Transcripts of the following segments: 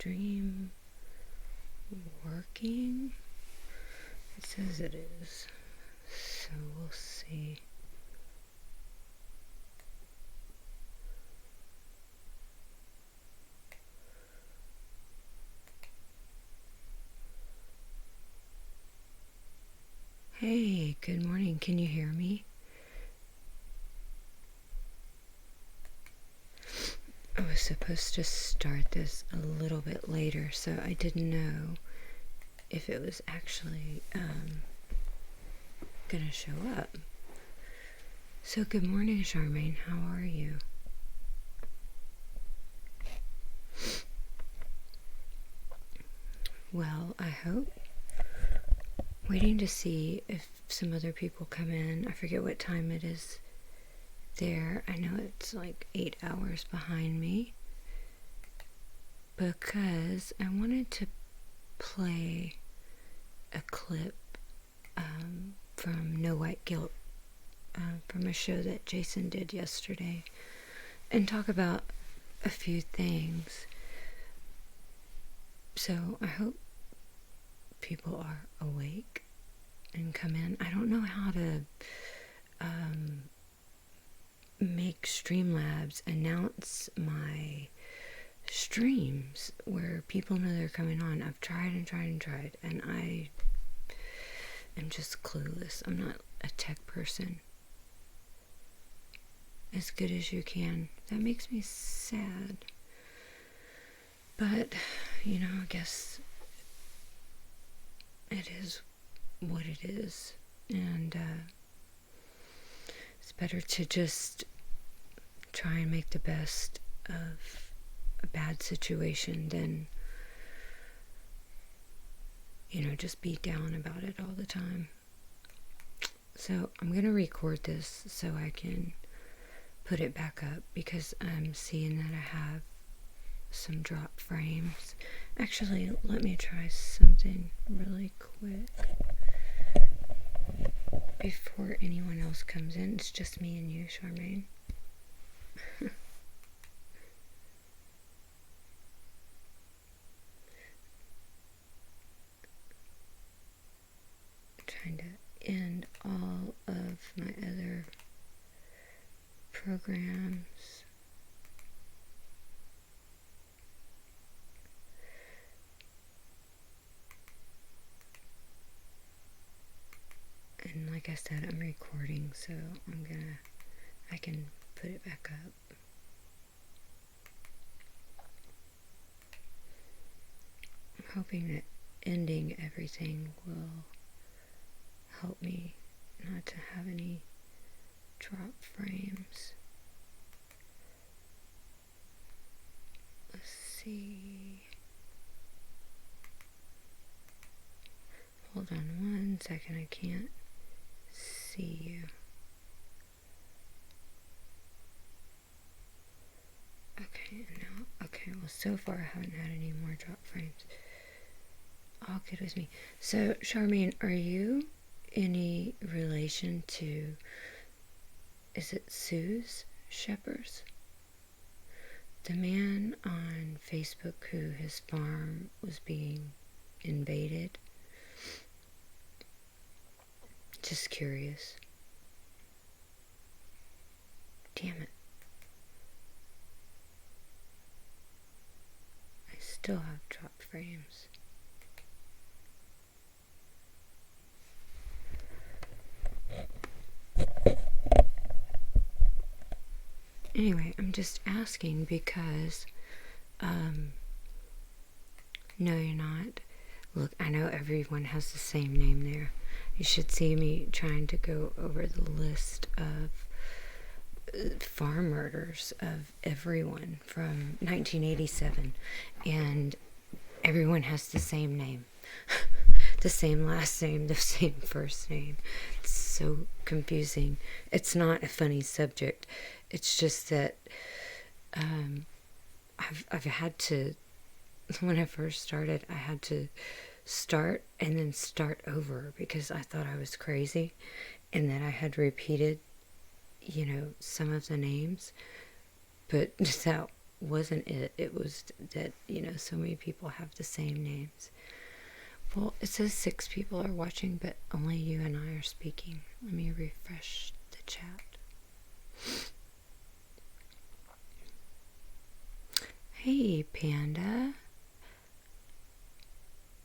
stream working? It says it is, so we'll see. Hey, good morning. Can you hear me? I was supposed to start this a little bit later, so I didn't know if it was actually gonna show up. So good morning, Charmaine. How are you? Well, I hope. Waiting to see if some other people come in. I forget what time it is there. I know it's like 8 hours behind me, because I wanted to play a clip from No White Guilt, from a show that Jason did yesterday, and talk about a few things. So I hope people are awake and come in. I don't know how to make Streamlabs announce my streams where people know they're coming on. I've tried and tried and tried, and I am just clueless. I'm not a tech person. As good as you can. That makes me sad. But, I guess it is what it is. And it's better to just try and make the best of a bad situation than, just be down about it all the time. So I'm going to record this so I can put it back up, because I'm seeing that I have some drop frames. Actually, let me try something really quick before anyone else comes in. It's just me and you, Charmaine. Trying to end all of my other programs. And like I said, I'm recording, so I can put it back up. I'm hoping that ending everything will help me not to have any drop frames. Let's see. Hold on one second, I can't see you. Okay, well, so far I haven't had any more drop frames. All good with me. So, Charmaine, are you any relation to, is it Sue's Shepherds? The man on Facebook who his farm was being invaded? Just curious. Damn it. I still have drop frames. Anyway, I'm just asking because, no, you're not. Look, I know everyone has the same name there. You should see me trying to go over the list of farm murders of everyone from 1987, and everyone has the same name. The same last name, the same first name. It's so confusing. It's not a funny subject. It's just that I've had to, when I first started, I had to start and then start over because I thought I was crazy, and that I had repeated, some of the names, but that wasn't it. It was that, so many people have the same names. Well, it says 6 people are watching, but only you and I are speaking. Let me refresh the chat. Hey, Panda.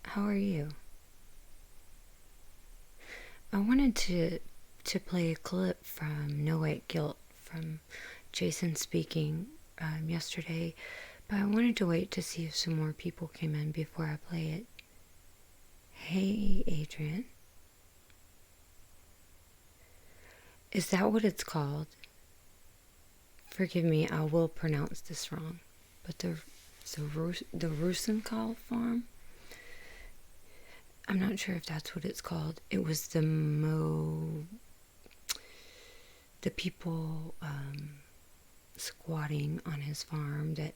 How are you? I wanted to play a clip from No White Guilt from Jason speaking yesterday, but I wanted to wait to see if some more people came in before I play it. Hey, Adrian. Is that what it's called? Forgive me, I will pronounce this wrong. But the Rosenthal farm? I'm not sure if that's what it's called. It was the people squatting on his farm that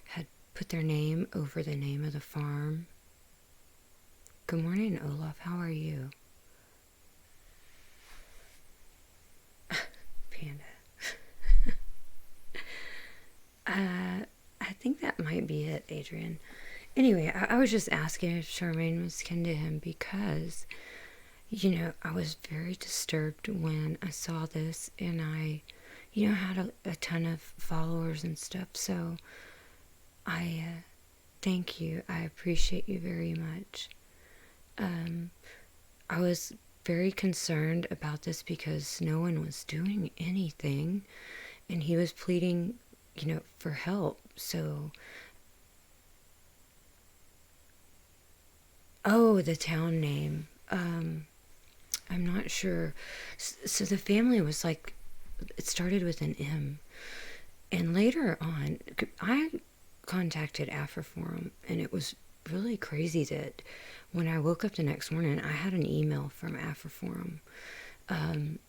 had put their name over the name of the farm. Good morning, Olaf. How are you? Panda. I think that might be it, Adrian. Anyway, I was just asking if Charmaine was kin to him because, I was very disturbed when I saw this, and I, had a ton of followers and stuff, so I thank you. I appreciate you very much. I was very concerned about this because no one was doing anything, and he was pleading, for help, so... Oh, the town name. I'm not sure. So the family was like, it started with an M. And later on, I contacted Afroforum, and it was really crazy that when I woke up the next morning, I had an email from Afroforum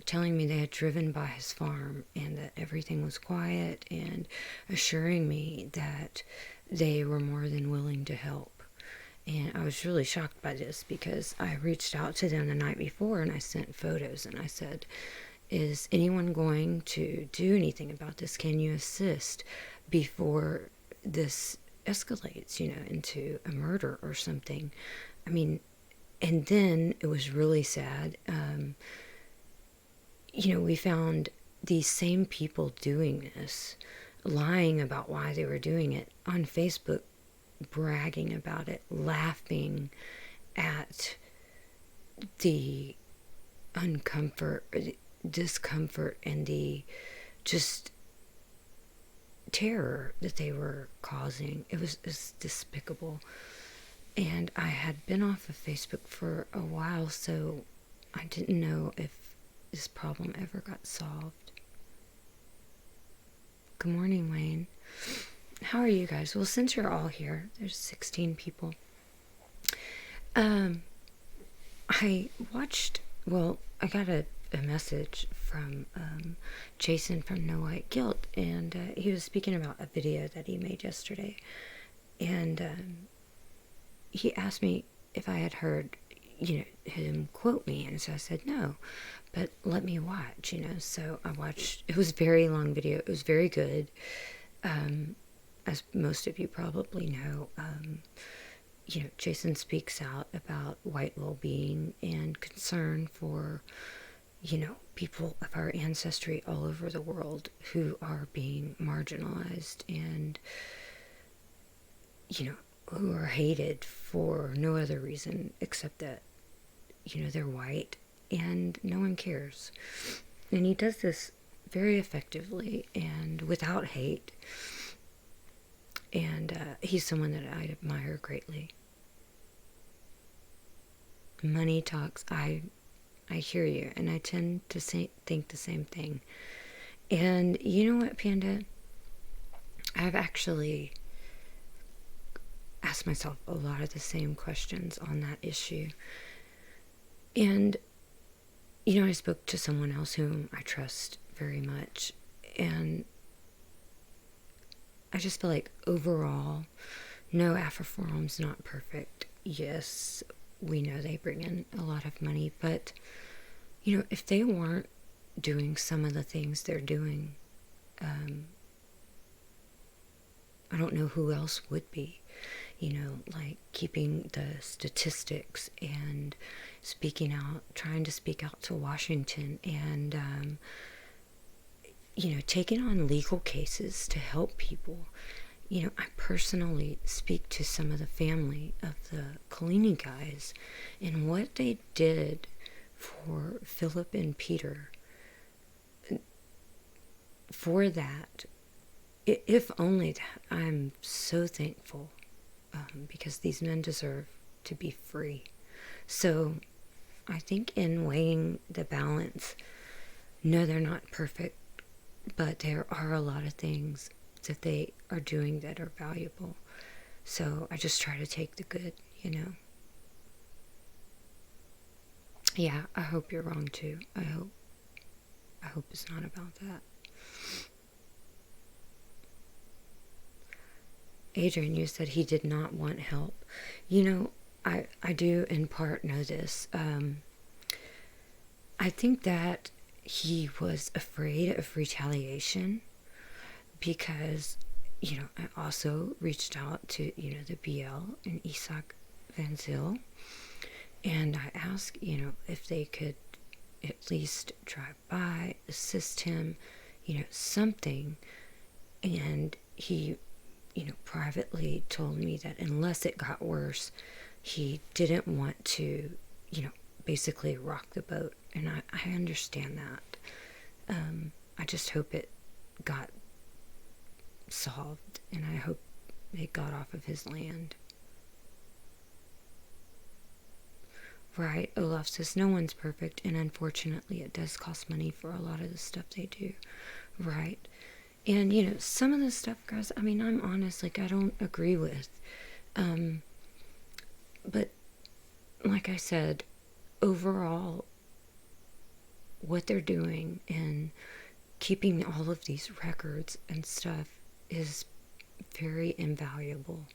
telling me they had driven by his farm and that everything was quiet and assuring me that they were more than willing to help. And I was really shocked by this because I reached out to them the night before and I sent photos and I said, is anyone going to do anything about this? Can you assist before this escalates, into a murder or something? I mean, and then it was really sad. We found these same people doing this, lying about why they were doing it on Facebook, bragging about it, laughing at the discomfort, and the just terror that they were causing. It was despicable. And I had been off of Facebook for a while, so I didn't know if this problem ever got solved. Good morning, Wayne. How are you guys? Well, since you're all here, there's 16 people. I got a message from Jason from No White Guilt, and he was speaking about a video that he made yesterday. And he asked me if I had heard, him quote me, and so I said no, but let me watch, So I watched. It was a very long video. It was very good. As most of you probably know, Jason speaks out about white well-being and concern for, people of our ancestry all over the world who are being marginalized and, who are hated for no other reason except that, they're white and no one cares. And he does this very effectively and without hate. And he's someone that I admire greatly. Money talks. I hear you, and I tend to think the same thing. And you know what, Panda? I've actually asked myself a lot of the same questions on that issue. And, I spoke to someone else whom I trust very much, and I just feel like overall, no, Afroforum's not perfect. Yes, we know they bring in a lot of money, but, if they weren't doing some of the things they're doing, I don't know who else would be, like keeping the statistics and speaking out, trying to speak out to Washington, and, taking on legal cases to help people. I personally speak to some of the family of the Collini guys, and what they did for Philip and Peter. For that, if only that, I'm so thankful, because these men deserve to be free. So I think in weighing the balance, no, they're not perfect, but there are a lot of things that they are doing that are valuable. So I just try to take the good, Yeah, I hope you're wrong too. I hope it's not about that. Adrian, you said he did not want help. I do in part know this. I think that he was afraid of retaliation because, I also reached out to, the BL and Isaac Van Zyl, and I asked, if they could at least drive by, assist him, something. And he, privately told me that unless it got worse, he didn't want to, basically rock the boat. And I understand that. I just hope it got solved, and I hope it got off of his land. Right, Olaf says no one's perfect, and unfortunately it does cost money for a lot of the stuff they do. Right. And, some of the stuff, guys, I'm honest, I don't agree with. But, like I said, overall, what they're doing and keeping all of these records and stuff is very invaluable.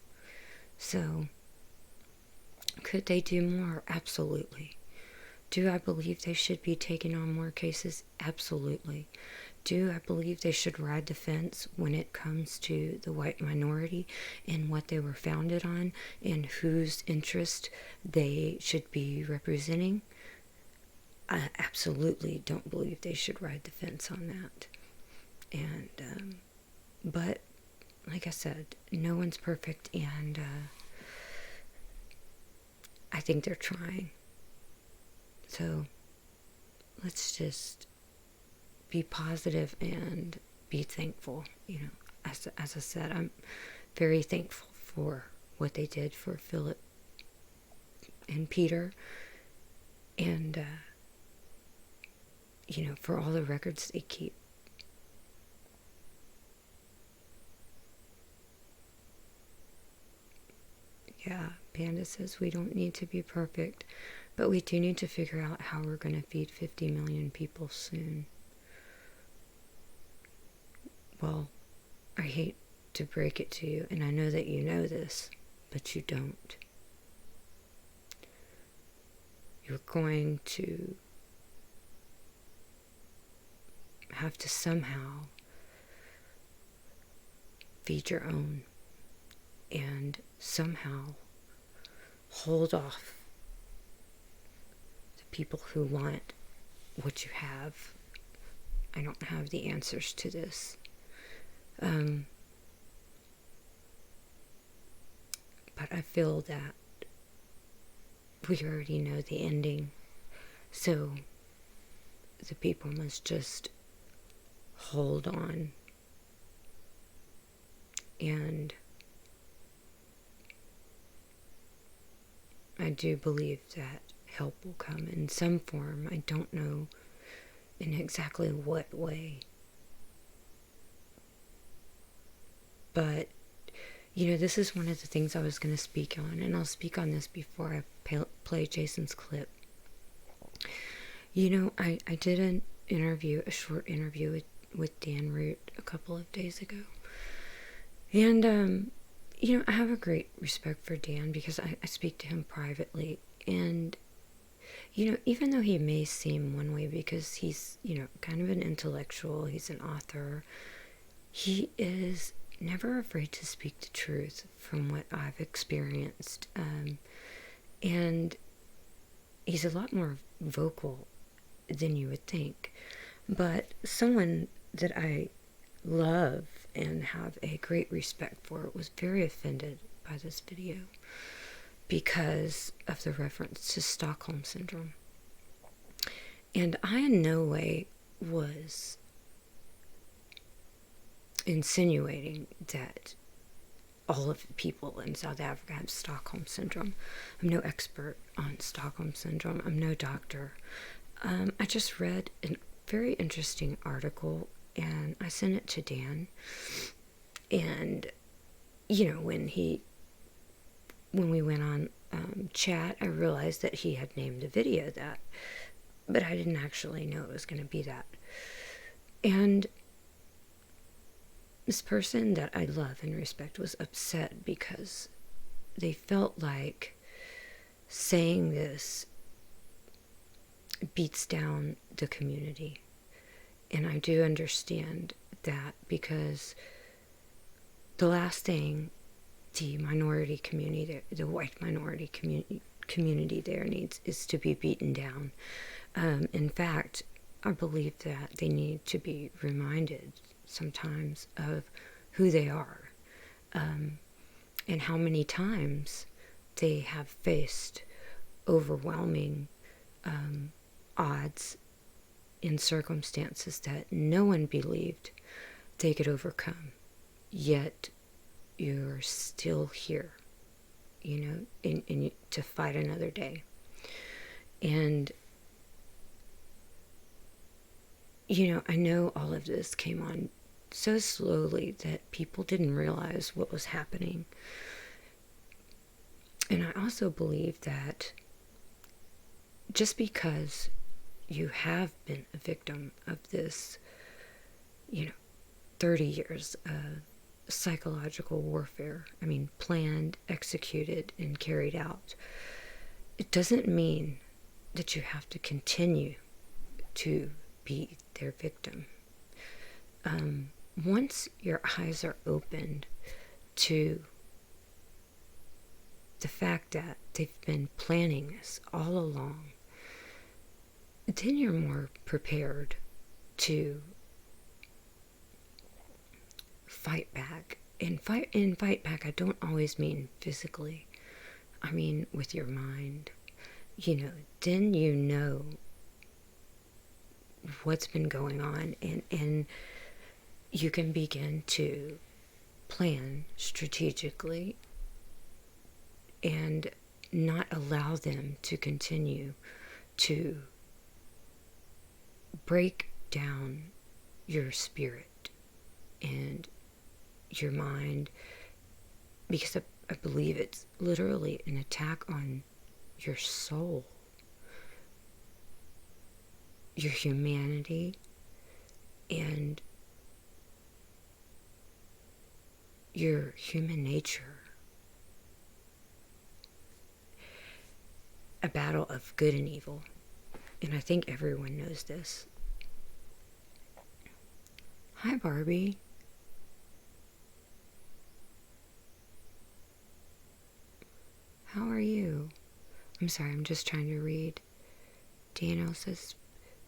So, could they do more? Absolutely. Do I believe they should be taking on more cases? Absolutely. Do I believe they should ride the fence when it comes to the white minority and what they were founded on and whose interest they should be representing? I absolutely don't believe they should ride the fence on that. And, but, like I said, no one's perfect, and I think they're trying. So, let's just be positive and be thankful. As I said, I'm very thankful for what they did for Philip and Peter, and for all the records they keep. Yeah, Panda says we don't need to be perfect, but we do need to figure out how we're going to feed 50 million people soon. Well, I hate to break it to you, and I know that you know this, but you don't. You're going to have to somehow feed your own and somehow hold off the people who want what you have. I don't have the answers to this. But I feel that we already know the ending. So the people must just hold on. And I do believe that help will come in some form. I don't know in exactly what way. But, this is one of the things I was going to speak on, and I'll speak on this before I play Jason's clip. I did a short interview with Dan Root a couple of days ago. And, I have a great respect for Dan because I speak to him privately. And, even though he may seem one way because he's, kind of an intellectual, he's an author, he is never afraid to speak the truth from what I've experienced. And he's a lot more vocal than you would think. But someone that I love and have a great respect for was very offended by this video because of the reference to Stockholm Syndrome. And I in no way was insinuating that all of the people in South Africa have Stockholm Syndrome. I'm no expert on Stockholm Syndrome. I'm no doctor. I just read a very interesting article and I sent it to Dan. And, you know, when we went on chat, I realized that he had named the video that, but I didn't actually know it was going to be that. And this person that I love and respect was upset because they felt like saying this beats down the community. And I do understand that, because the last thing the minority community, the white minority community there needs is to be beaten down. In fact, I believe that they need to be reminded sometimes of who they are, and how many times they have faced overwhelming odds in circumstances that no one believed they could overcome, yet you're still here, you know, to fight another day. And you know, I know all of this came on so slowly that people didn't realize what was happening. And I also believe that just because you have been a victim of this, 30 years of psychological warfare, planned, executed, and carried out, it doesn't mean that you have to continue to be their victim. Once your eyes are opened to the fact that they've been planning this all along, then you're more prepared to fight back. And fight back, I don't always mean physically. I mean with your mind. Then you know what's been going on, and you can begin to plan strategically and not allow them to continue to break down your spirit and your mind, because I believe it's literally an attack on your soul, your humanity, and your human nature. A battle of good and evil. And I think everyone knows this. Hi, Barbie. How are you? I'm sorry, I'm just trying to read. Daniel says,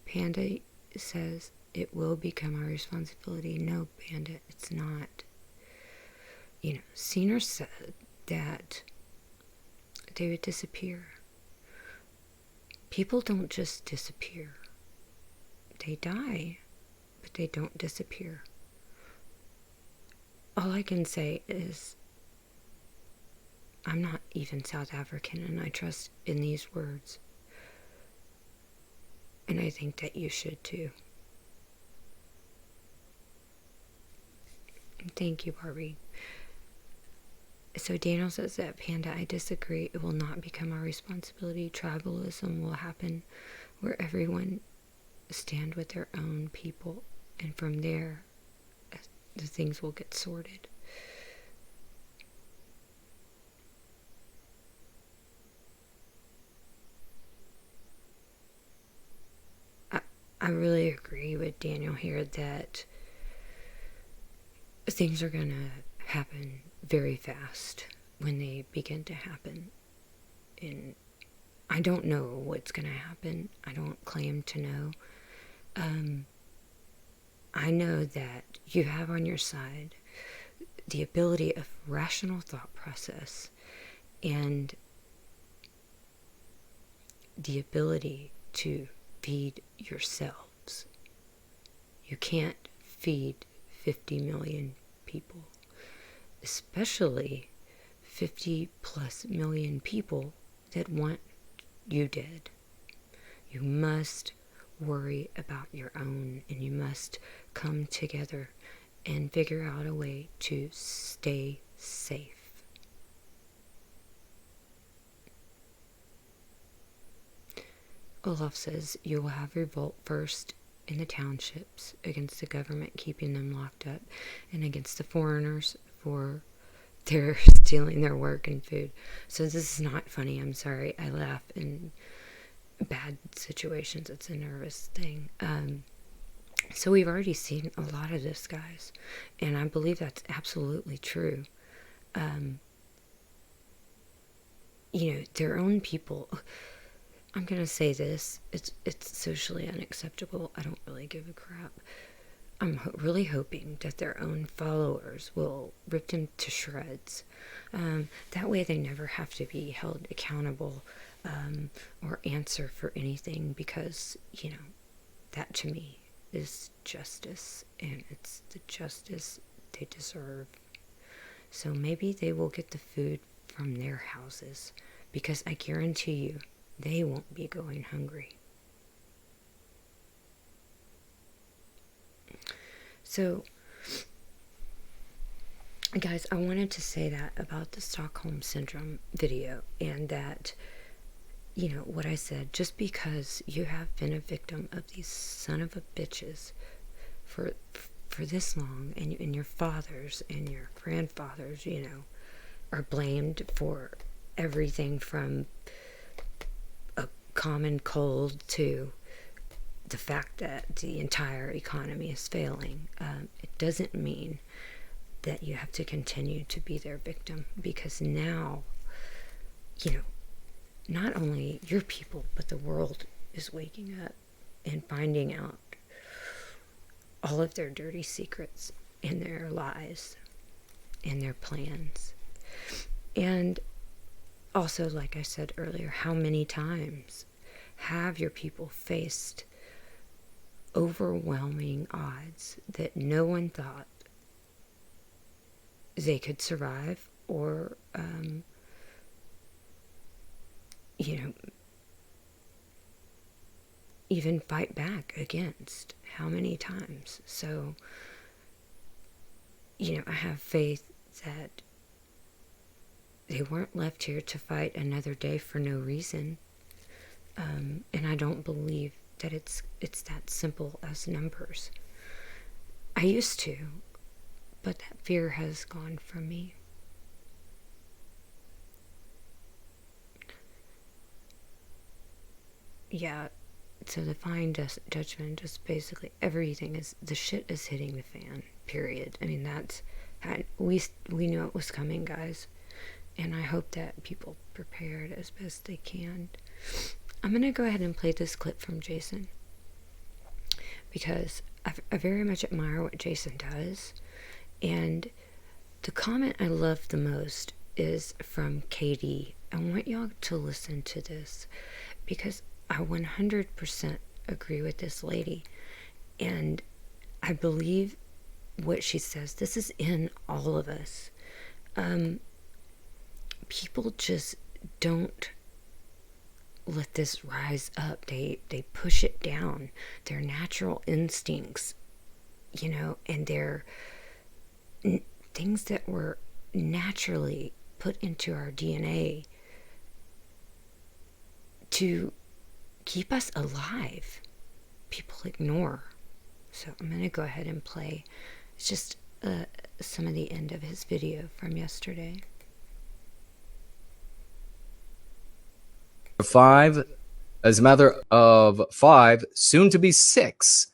Panda says, it will become our responsibility. No, Panda, it's not. Senior said that they would disappear. People don't just disappear. They die, but they don't disappear. All I can say is, I'm not even South African, and I trust in these words. And I think that you should too. Thank you, Barbie. So Daniel says that, Panda, I disagree. It will not become our responsibility. Tribalism will happen where everyone stand with their own people, and from there, the things will get sorted. I really agree with Daniel here that things are going to happen very fast when they begin to happen. And I don't know what's going to happen. I don't claim to know. I know that you have on your side the ability of rational thought process and the ability to feed yourselves. You can't feed 50 million people, especially 50 plus million people that want you dead. You must worry about your own, and you must come together and figure out a way to stay safe. Olaf says you will have revolt first in the townships against the government keeping them locked up, and against the foreigners for their stealing their work and food. So this is not funny. I'm sorry. I laugh in bad situations. It's a nervous thing. So we've already seen a lot of this, guys, and I believe that's absolutely true. Their own people. I'm gonna say this. It's socially unacceptable. I don't really give a crap. I'm really hoping that their own followers will rip them to shreds. That way they never have to be held accountable or answer for anything, because, that to me is justice, and it's the justice they deserve. So maybe they will get the food from their houses, because I guarantee you they won't be going hungry. So, guys, I wanted to say that about the Stockholm Syndrome video, and that, what I said, just because you have been a victim of these son of a bitches for this long, and your fathers and your grandfathers, are blamed for everything from a common cold to the fact that the entire economy is failing. It doesn't mean that you have to continue to be their victim, because now, not only your people, but the world is waking up and finding out all of their dirty secrets and their lies and their plans. And also, like I said earlier, how many times have your people faced overwhelming odds that no one thought they could survive, or even fight back against? How many times? So, I have faith that they weren't left here to fight another day for no reason. And I don't believe that it's that simple as numbers. I used to, but that fear has gone from me. Yeah, so the fine judgment, just basically everything is, the shit is hitting the fan, period. I mean, we knew it was coming, guys. And I hope that people prepared as best they can. I'm going to go ahead and play this clip from Jason, because I very much admire what Jason does. And the comment I love the most is from Katie. I want y'all to listen to this, because I 100% agree with this lady. And I believe what she says. This is in all of us. People just don't let this rise up. They push it down. Their natural instincts, and their things that were naturally put into our DNA to keep us alive, people ignore. So I'm going to go ahead and play. It's just some of the end of his video from yesterday. 5, as a mother of 5, soon to be 6.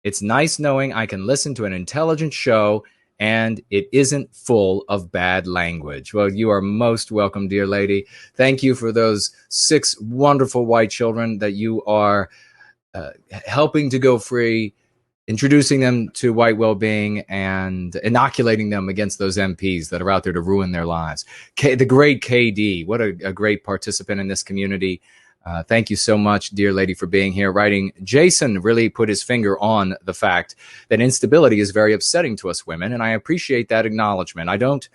It's nice knowing I can listen to an intelligent show and it isn't full of bad language. Well, you are most welcome, dear lady. Thank you for those 6 wonderful white children that you are helping to go free, introducing them to white well-being, and inoculating them against those MPs that are out there to ruin their lives. The great KD, what a great participant in this community. Thank you so much, dear lady, for being here. Writing, Jason really put his finger on the fact that instability is very upsetting to us women, and I appreciate that acknowledgement. I don't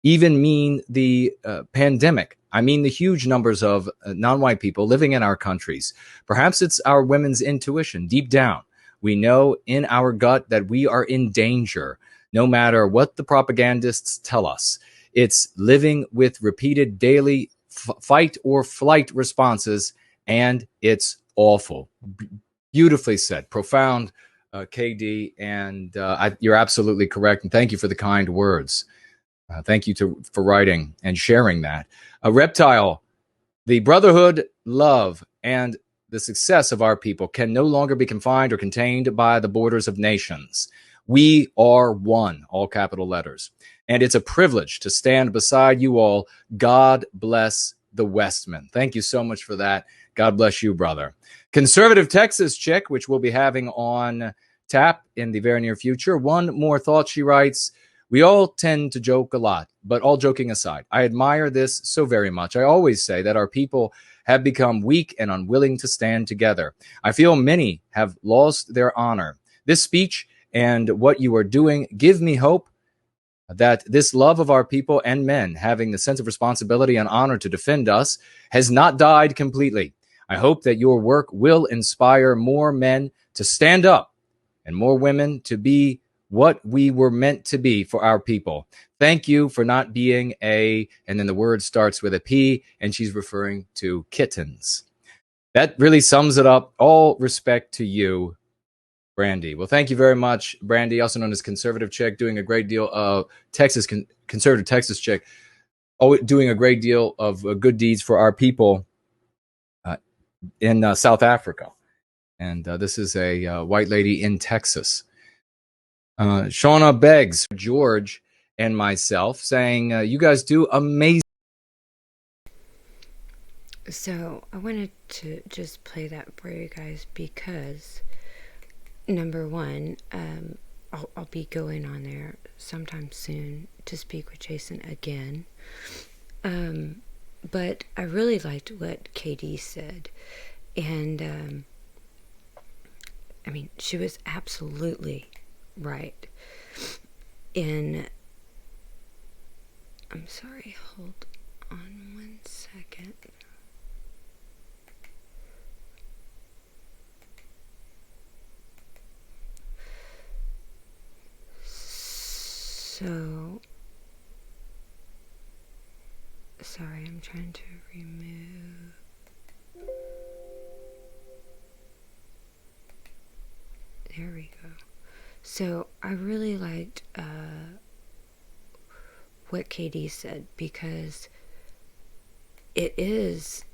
even mean the pandemic. I mean the huge numbers of non-white people living in our countries. Perhaps it's our women's intuition. Deep down, we know in our gut that we are in danger, no matter what the propagandists tell us. It's living with repeated daily fight or flight responses, and it's awful. Beautifully said. Profound, KD, and you're absolutely correct. And thank you for the kind words. Thank you for writing and sharing that. Reptile, the brotherhood, love, and the success of our people can no longer be confined or contained by the borders of nations. We are one, all capital letters. And it's a privilege to stand beside you all. God bless the Westman. Thank you so much for that. God bless you, brother. Conservative Texas chick, which we'll be having on tap in the very near future. One more thought, she writes. We all tend to joke a lot, but all joking aside, I admire this so very much. I always say that our people have become weak and unwilling to stand together. I feel many have lost their honor. This speech and what you are doing give me hope that this love of our people and men, having the sense of responsibility and honor to defend us, has not died completely. I hope that your work will inspire more men to stand up and more women to be what we were meant to be for our people. Thank you for not being and then the word starts with a P, and she's referring to kittens. That really sums it up. All respect to you, Brandy. Well, thank you very much, Brandy, also known as Conservative Chick, doing a great deal of Conservative Texas Chick, doing a great deal of good deeds for our people in South Africa. And this is a white lady in Texas. Shauna Beggs, George, and myself saying, you guys do amazing. So I wanted to just play that for you guys because, number one, I'll be going on there sometime soon to speak with Jason again. But I really liked what KD said. And, I mean, she was absolutely right. I'm sorry, hold on 1 second. So, sorry, I'm trying to remove. There we go. So, I really liked what KD said, because it is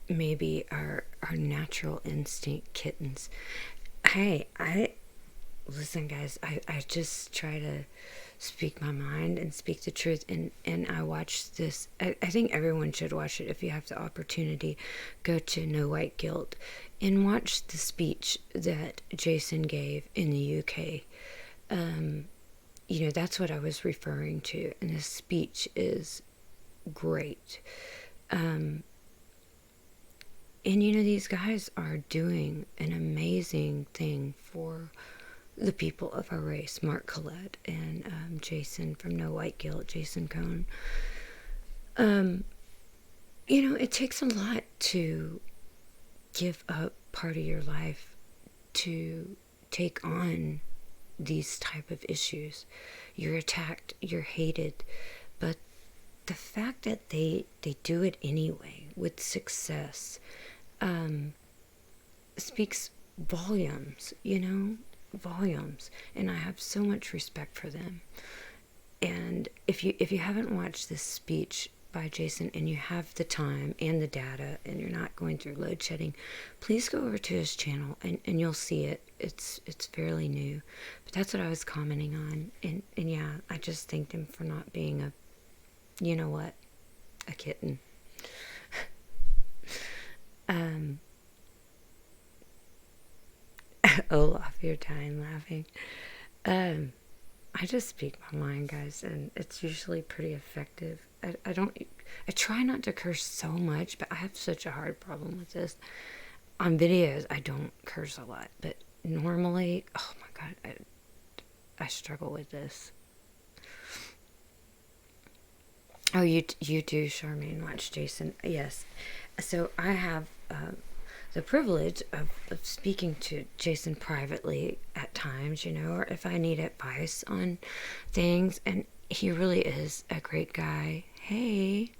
maybe our natural instinct, kittens. Hey, listen, guys, I just try to speak my mind and speak the truth, and I watched this. I think everyone should watch it if you have the opportunity. Go to No White Guilt and watch the speech that Jason gave in the UK. That's what I was referring to, and the speech is great. And these guys are doing an amazing thing for the people of our race. Mark Collette and Jason from No White Guilt, Jason Cohn. It takes a lot to give up part of your life to take on these type of issues. You're attacked, you're hated, but the fact that they do it anyway with success speaks volumes, volumes. And I have so much respect for them. And if you haven't watched this speech by Jason and you have the time and the data and you're not going through load shedding, please go over to his channel and you'll see it. It's fairly new. But that's what I was commenting on. And yeah, I just thanked him for not being a, you know what, a kitten. Olaf, you're dying laughing. I just speak my mind, guys, and it's usually pretty effective. I try not to curse so much, but I have such a hard problem with this. On videos, I don't curse a lot, but normally, oh my God, I struggle with this. Oh, you do, Charmaine, watch Jason. Yes. So I have the privilege of speaking to Jason privately at times, you know, or if I need advice on things. And he really is a great guy. Hey,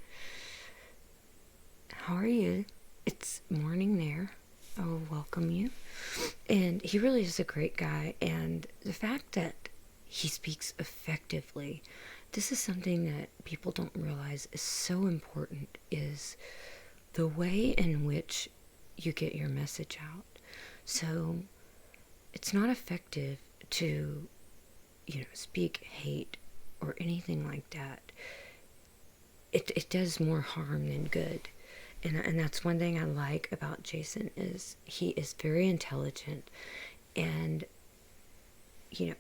how are you? It's morning there. I'll welcome you. And he really is a great guy. And the fact that he speaks effectively, this is something that people don't realize is so important, is the way in which you get your message out. So it's not effective to, you know, speak hate or anything like that. It does more harm than good. And that's one thing I like about Jason, is he is very intelligent, and, you know,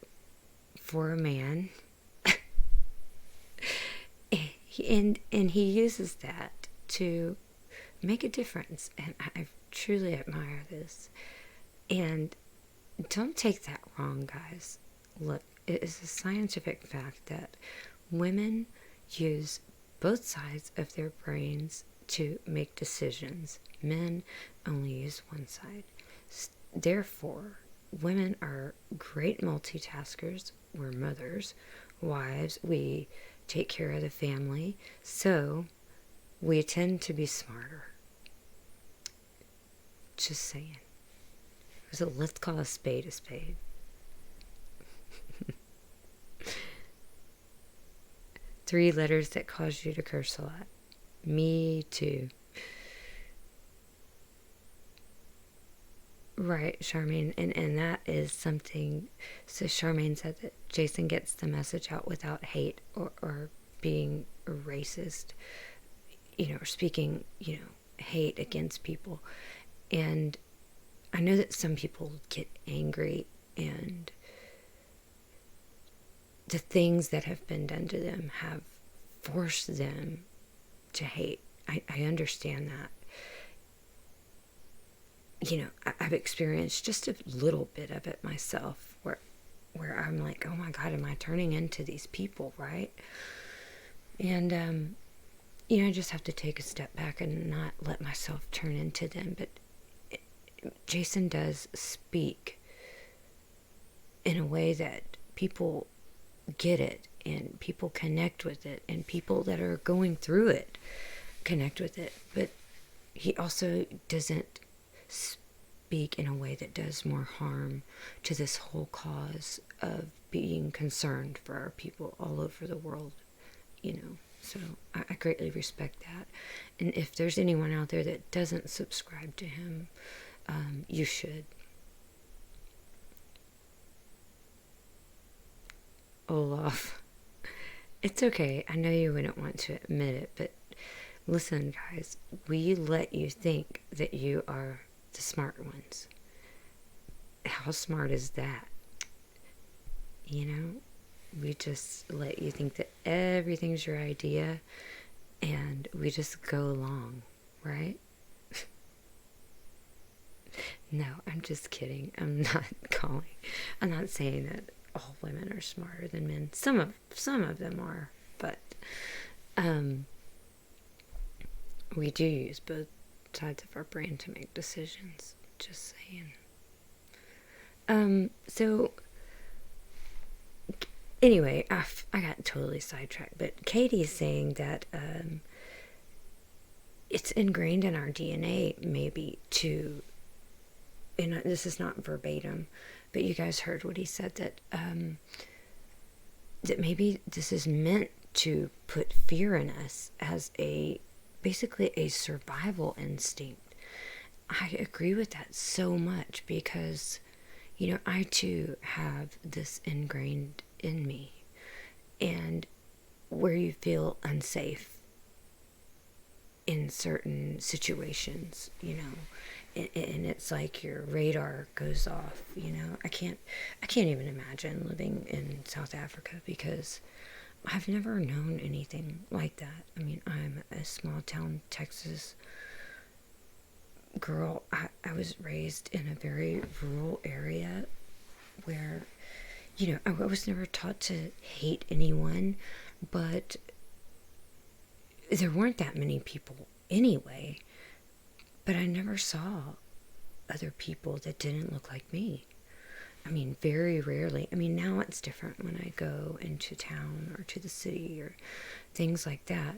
for a man, and he uses that to make a difference, and I truly admire this. And don't take that wrong, guys. Look, it is a scientific fact that women use both sides of their brains to make decisions. Men only use one side. Therefore, women are great multitaskers. We're mothers, wives. We take care of the family. So we tend to be smarter. Just saying. So let's call a spade a spade. Three letters that cause you to curse a lot. Me too. Right, Charmaine, and that is something. So Charmaine said that Jason gets the message out without hate or being racist, you know, or speaking, you know, hate against people. And I know that some people get angry, and the things that have been done to them have forced them to hate. I understand that. You know, I've experienced just a little bit of it myself, where I'm like, oh my God, am I turning into these people, right? And, you know, I just have to take a step back and not let myself turn into them. But Jason does speak in a way that people get it, and people connect with it, and people that are going through it connect with it. But he also doesn't speak in a way that does more harm to this whole cause of being concerned for our people all over the world, you know. So I greatly respect that. And if there's anyone out there that doesn't subscribe to him, you should. Olaf, it's okay. I know you wouldn't want to admit it, but listen, guys, we let you think that you are the smart ones. How smart is that? You know, we just let you think that everything's your idea, and we just go along, right? No, I'm just kidding. I'm not saying that all women are smarter than men. Some of them are, but we do use both sides of our brain to make decisions. Just saying. So anyway, I got totally sidetracked, but Katie is saying that it's ingrained in our DNA, maybe, to, and this is not verbatim, but you guys heard what he said, that that maybe this is meant to put fear in us as basically a survival instinct. I agree with that so much because, I too have this ingrained in me. And where you feel unsafe in certain situations, and it's like your radar goes off. I can't even imagine living in South Africa because I've never known anything like that. I mean, I'm a small town Texas girl. I was raised in a very rural area where, I was never taught to hate anyone, but there weren't that many people anyway. But I never saw other people that didn't look like me. I mean, very rarely. I mean, now it's different when I go into town or to the city or things like that.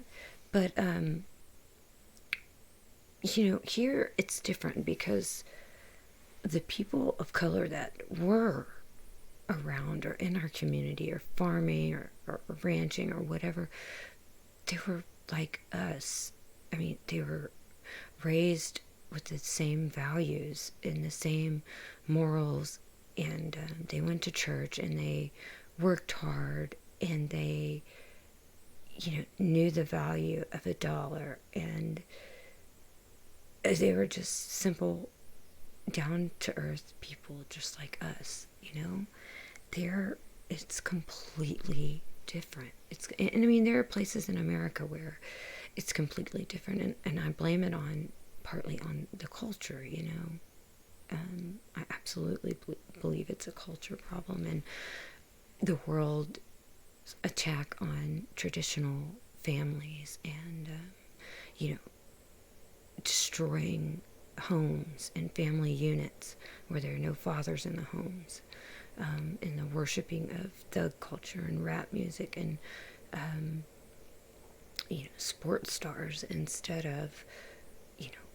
But, here it's different because the people of color that were around or in our community or farming or ranching or whatever, they were like us. I mean, they were raised with the same values and the same morals, and they went to church and they worked hard, and they knew the value of a dollar, and they were just simple, down to earth people just like us. It's completely different. And I mean, there are places in America where it's completely different, and I blame it partly on the culture. I absolutely believe it's a culture problem, and the world's attack on traditional families, and destroying homes and family units where there are no fathers in the homes, and the worshiping of thug culture and rap music and sports stars instead of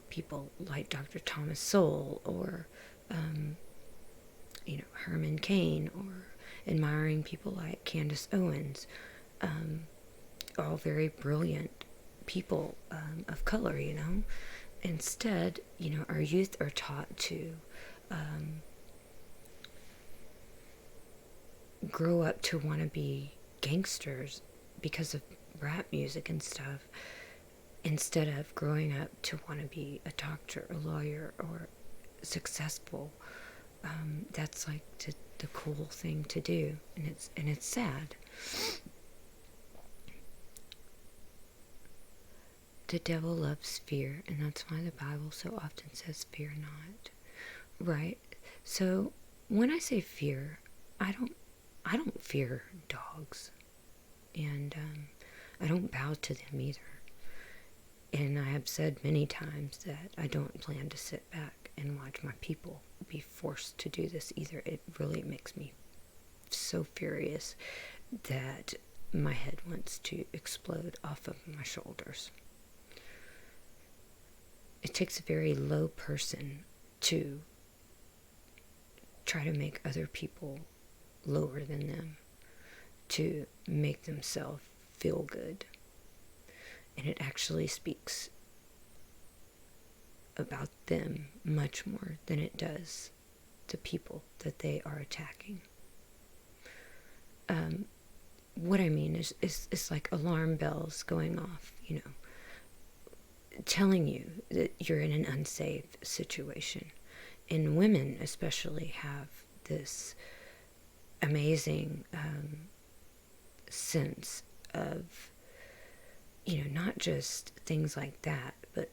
people like Dr. Thomas Sowell or Herman Cain, or admiring people like Candace Owens, all very brilliant people of color. Instead, our youth are taught to grow up to want to be gangsters because of rap music and stuff, instead of growing up to want to be a doctor, a lawyer, or successful. That's like the cool thing to do, and it's sad. The devil loves fear, and that's why the Bible so often says, "Fear not." Right? So when I say fear, I don't fear dogs, and I don't bow to them either. And I have said many times that I don't plan to sit back and watch my people be forced to do this either. It really makes me so furious that my head wants to explode off of my shoulders. It takes a very low person to try to make other people lower than them, to make themselves feel good. And it actually speaks about them much more than it does the people that they are attacking. What I mean is like alarm bells going off, telling you that you're in an unsafe situation. And women especially have this amazing sense of, not just things like that, but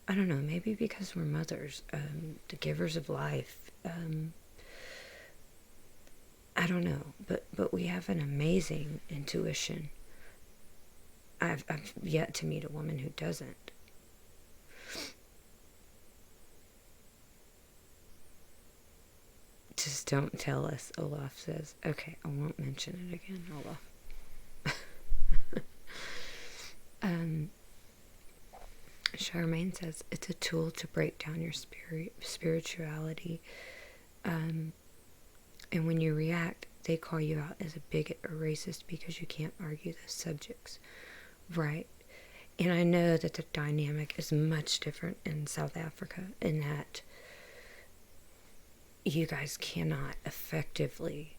I don't know, maybe because we're mothers, the givers of life. I don't know, but we have an amazing intuition. I've yet to meet a woman who doesn't. Just don't tell us, Olaf says. Okay, I won't mention it again, Olaf. Charmaine says it's a tool to break down your spirituality, and when you react they call you out as a bigot or racist because you can't argue those subjects, right? And I know that the dynamic is much different in South Africa, in that you guys cannot effectively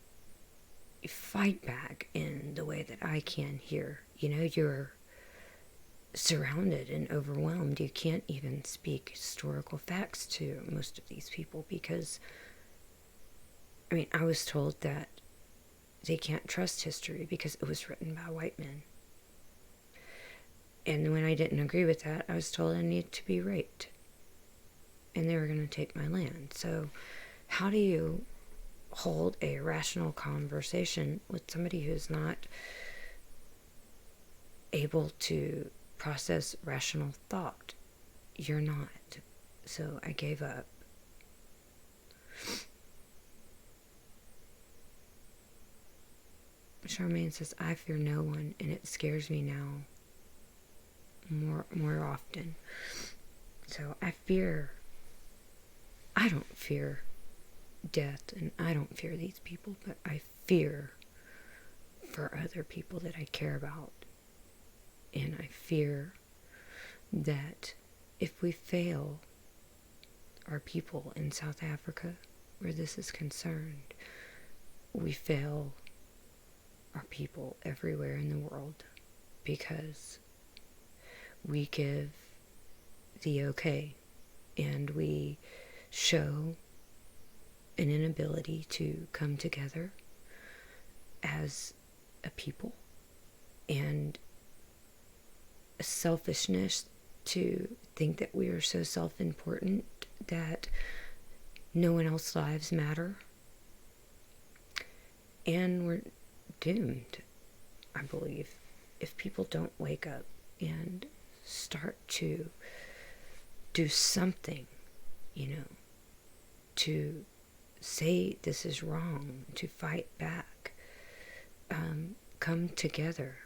fight back in the way that I can here. You're surrounded and overwhelmed. You can't even speak historical facts to most of these people because, I was told that they can't trust history because it was written by white men. And when I didn't agree with that, I was told I needed to be raped. And they were going to take my land. So how do you hold a rational conversation with somebody who's not able to process rational thought? You're not. So I gave up. Charmaine says, I fear no one, and it scares me now more often. So I don't fear death, and I don't fear these people, but I fear for other people that I care about. And I fear that if we fail our people in South Africa, where this is concerned, we fail our people everywhere in the world, because we give the okay and we show an inability to come together as a people, and a selfishness to think that we are so self-important that no one else's lives matter. And we're doomed, I believe, if people don't wake up and start to do something, to say this is wrong, to fight back, come together,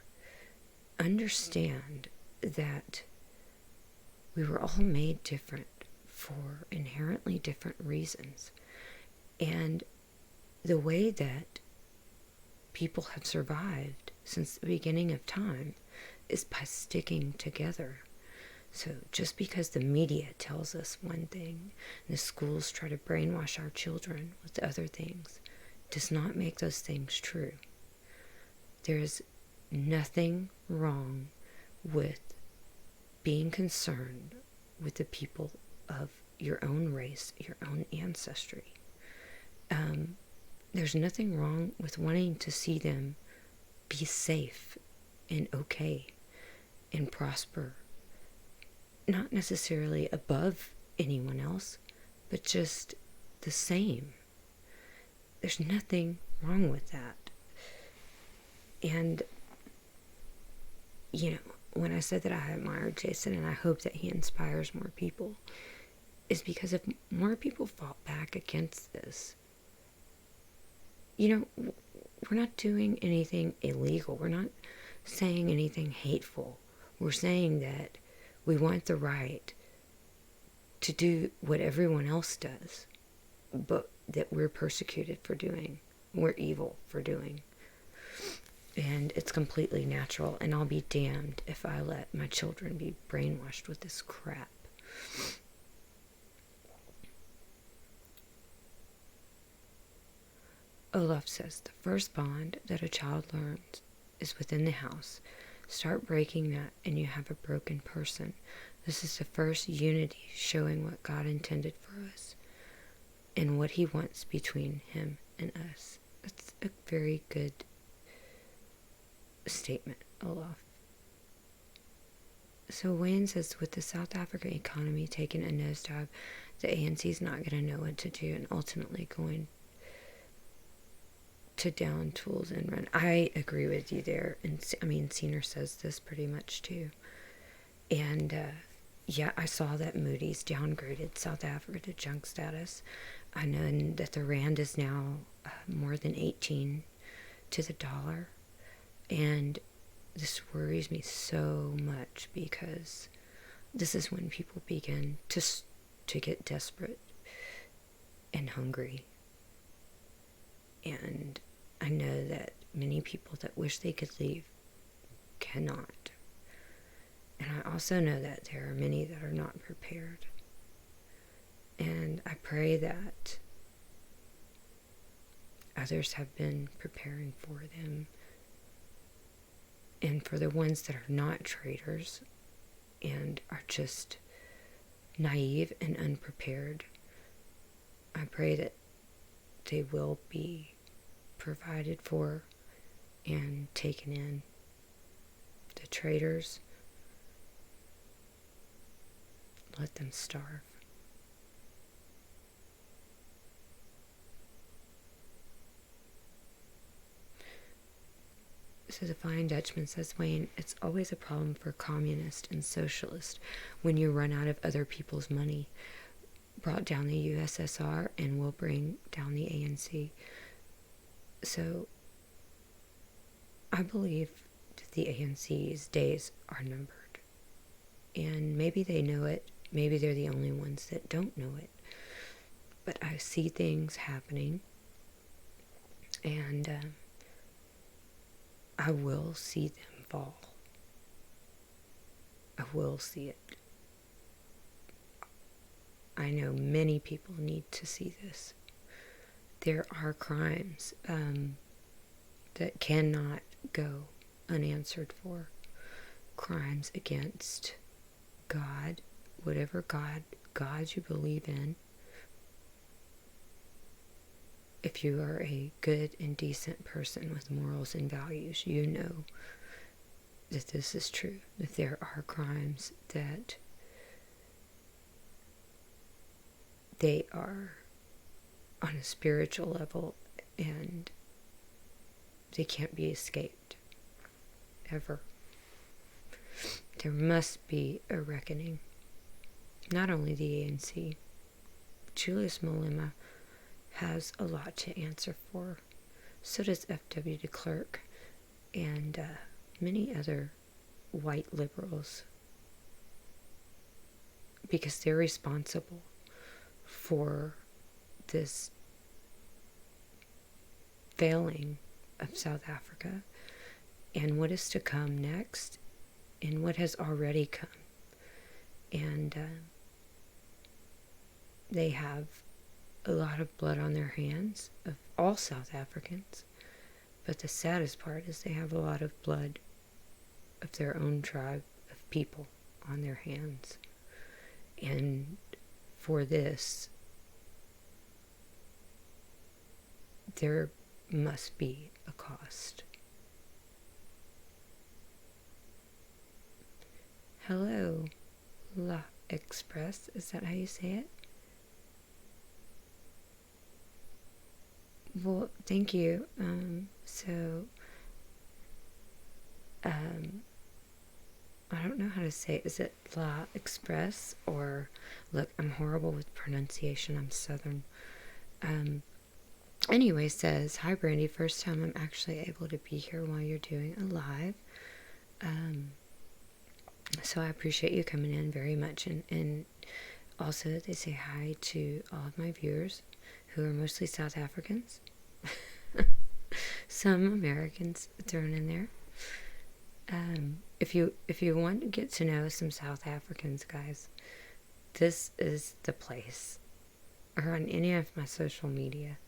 understand that we were all made different for inherently different reasons. And the way that people have survived since the beginning of time is by sticking together. So just because the media tells us one thing, and the schools try to brainwash our children with other things, does not make those things true. There is nothing wrong with being concerned with the people of your own race, your own ancestry. There's nothing wrong with wanting to see them be safe and okay and prosper. Not necessarily above anyone else, but just the same. There's nothing wrong with that. And, when I said that I admire Jason and I hope that he inspires more people, is because if more people fought back against this, we're not doing anything illegal. We're not saying anything hateful. We're saying that we want the right to do what everyone else does, but that we're persecuted for doing, we're evil for doing. And it's completely natural, and I'll be damned if I let my children be brainwashed with this crap. Olaf says, the first bond that a child learns is within the house. Start breaking that and you have a broken person. This is the first unity showing what God intended for us and what he wants between him and us. That's a very good statement, Olaf. So Wayne says, with the South African economy taking a nosedive, the ANC is not going to know what to do and ultimately going to down tools and run. I agree with you there. And Senior says this pretty much too. And I saw that Moody's downgraded South Africa to junk status. I know that the rand is now more than 18 to the dollar. And this worries me so much because this is when people begin to get desperate and hungry. And I know that many people that wish they could leave cannot. And I also know that there are many that are not prepared. And I pray that others have been preparing for them. And for the ones that are not traitors and are just naive and unprepared, I pray that they will be provided for and taken in. The traitors, let them starve. So the Flying Dutchman says, Wayne, it's always a problem for communist and socialist when you run out of other people's money. Brought down the USSR and will bring down the ANC. So I believe that the ANC's days are numbered. And maybe they know it. Maybe they're the only ones that don't know it. But I see things happening. And I will see them fall. I will see it. I know many people need to see this. There are crimes that cannot go unanswered for. Crimes against God, whatever God you believe in. If you are a good and decent person with morals and values, you know that this is true. That there are crimes that they are on a spiritual level and they can't be escaped. Ever. There must be a reckoning. Not only the ANC. Julius Malema has a lot to answer for. So does F.W. de Klerk and many other white liberals. Because they're responsible for this failing of South Africa and what is to come next and what has already come. And they have a lot of blood on their hands of all South Africans. But the saddest part is they have a lot of blood of their own tribe of people on their hands. And for this, there must be a cost. Hello, La Express. Is that how you say it? Well, thank you. I don't know how to say it. Is it La Express or... Look, I'm horrible with pronunciation. I'm Southern. Anyway, says, hi, Brandy. First time I'm actually able to be here while you're doing a live. So I appreciate you coming in very much. And also, they say hi to all of my viewers, who are mostly South Africans. Some Americans thrown in there. If you want to get to know some South Africans, guys, this is the place. Or on any of my social media.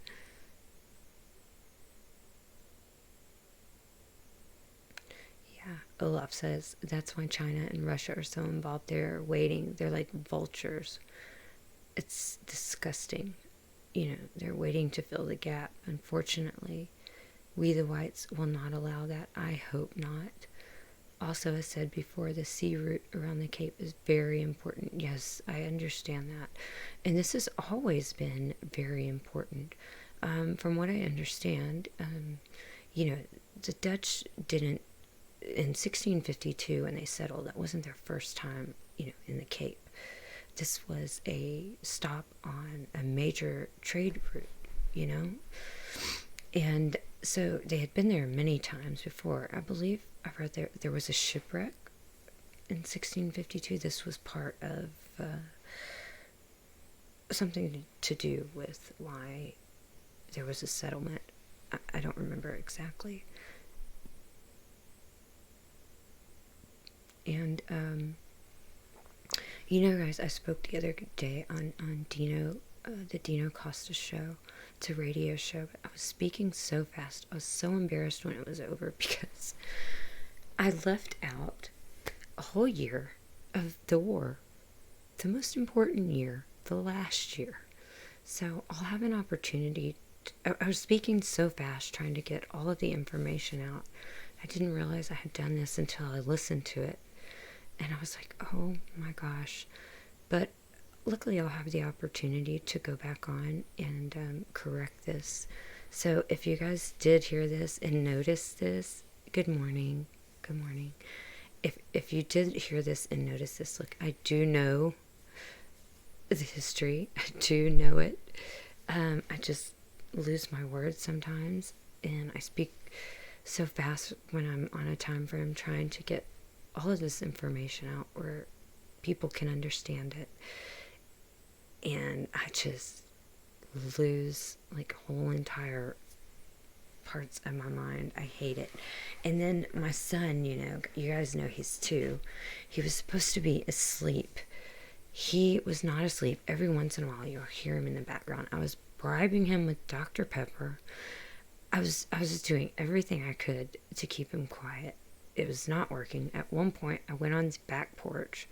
Yeah, Olaf says that's why China and Russia are so involved. They're waiting. They're like vultures. It's disgusting. You know, they're waiting to fill the gap. Unfortunately, we the whites will not allow that. I hope not. Also, as said before, the sea route around the Cape is very important. Yes, I understand that. And this has always been very important. From what I understand, the Dutch didn't, in 1652 when they settled, that wasn't their first time, in the Cape. This was a stop on a major trade route, And so they had been there many times before. I believe I read there was a shipwreck in 1652. This was part of something to do with why there was a settlement. I don't remember exactly. And, guys, I spoke the other day on Dino, the Dino Costa show. It's a radio show, but I was speaking so fast. I was so embarrassed when it was over because I left out a whole year of the war, the most important year, the last year. So I'll have an opportunity. I was speaking so fast trying to get all of the information out. I didn't realize I had done this until I listened to it. And I was like, oh my gosh. But luckily I'll have the opportunity to go back on and correct this. So if you guys did hear this and notice this, good morning. Good morning. If you did hear this and notice this, look, I do know the history. I do know it. I just lose my words sometimes, and I speak so fast when I'm on a time frame trying to get all of this information out where people can understand it. And I just lose like whole entire parts of my mind. I hate it. And then my son, you guys know he's 2. He was supposed to be asleep. He was not asleep. Every once in a while you'll hear him in the background. I was bribing him with Dr. Pepper. I was doing everything I could to keep him quiet. It was not working. At one point I went on his back porch,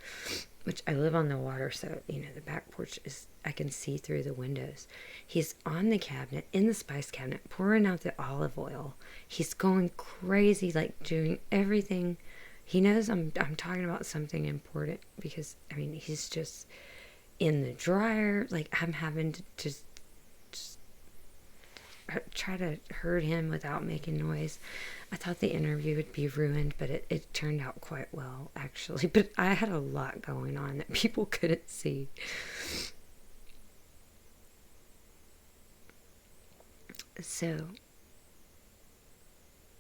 which I live on the water, so the back porch is, I can see through the windows. He's on the cabinet, in the spice cabinet, pouring out the olive oil. He's going crazy, like doing everything. He knows I'm talking about something important because he's just in the dryer. Like, I'm having to just try to herd him without making noise. I thought the interview would be ruined, but it turned out quite well, actually. But I had a lot going on that people couldn't see. So,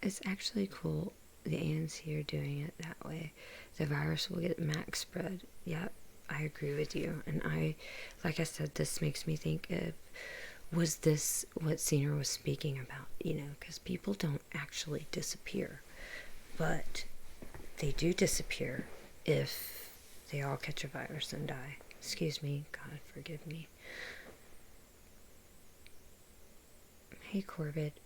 it's actually cool the ANC are doing it that way. The virus will get max spread. Yep, I agree with you. And like I said, this makes me think of, was this what Cena was speaking about? Because people don't actually disappear. But they do disappear if they all catch a virus and die. Excuse me, God forgive me. Hey, Corbett.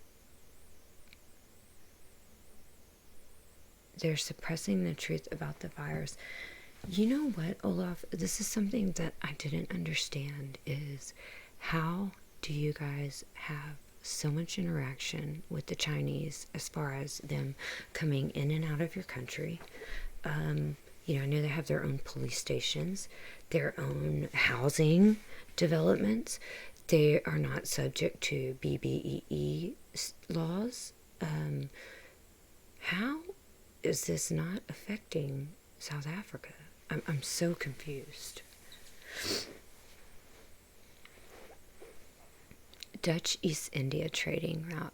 They're suppressing the truth about the virus. You know what, Olaf? This is something that I didn't understand, is how do you guys have so much interaction with the Chinese as far as them coming in and out of your country? I know they have their own police stations, their own housing developments. They are not subject to BBEE laws. How is this not affecting South Africa? I'm so confused. Dutch East India trading route,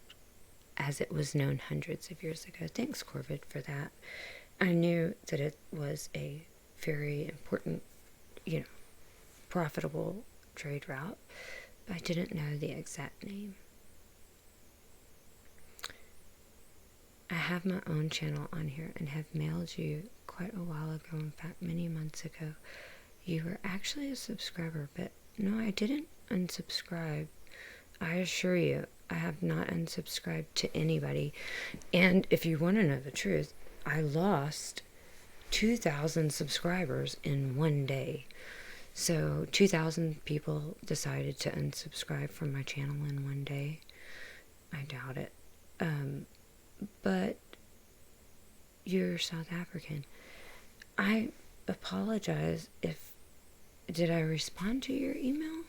as it was known hundreds of years ago. Thanks, Corvid, for that. I knew that it was a very important, profitable trade route, but I didn't know the exact name. I have my own channel on here and have mailed you quite a while ago, in fact many months ago. You were actually a subscriber, but no, I didn't unsubscribe. I assure you, I have not unsubscribed to anybody. And if you want to know the truth, I lost 2,000 subscribers in one day. So 2,000 people decided to unsubscribe from my channel in one day. I doubt it. But you're South African. I apologize if... Did I respond to your email?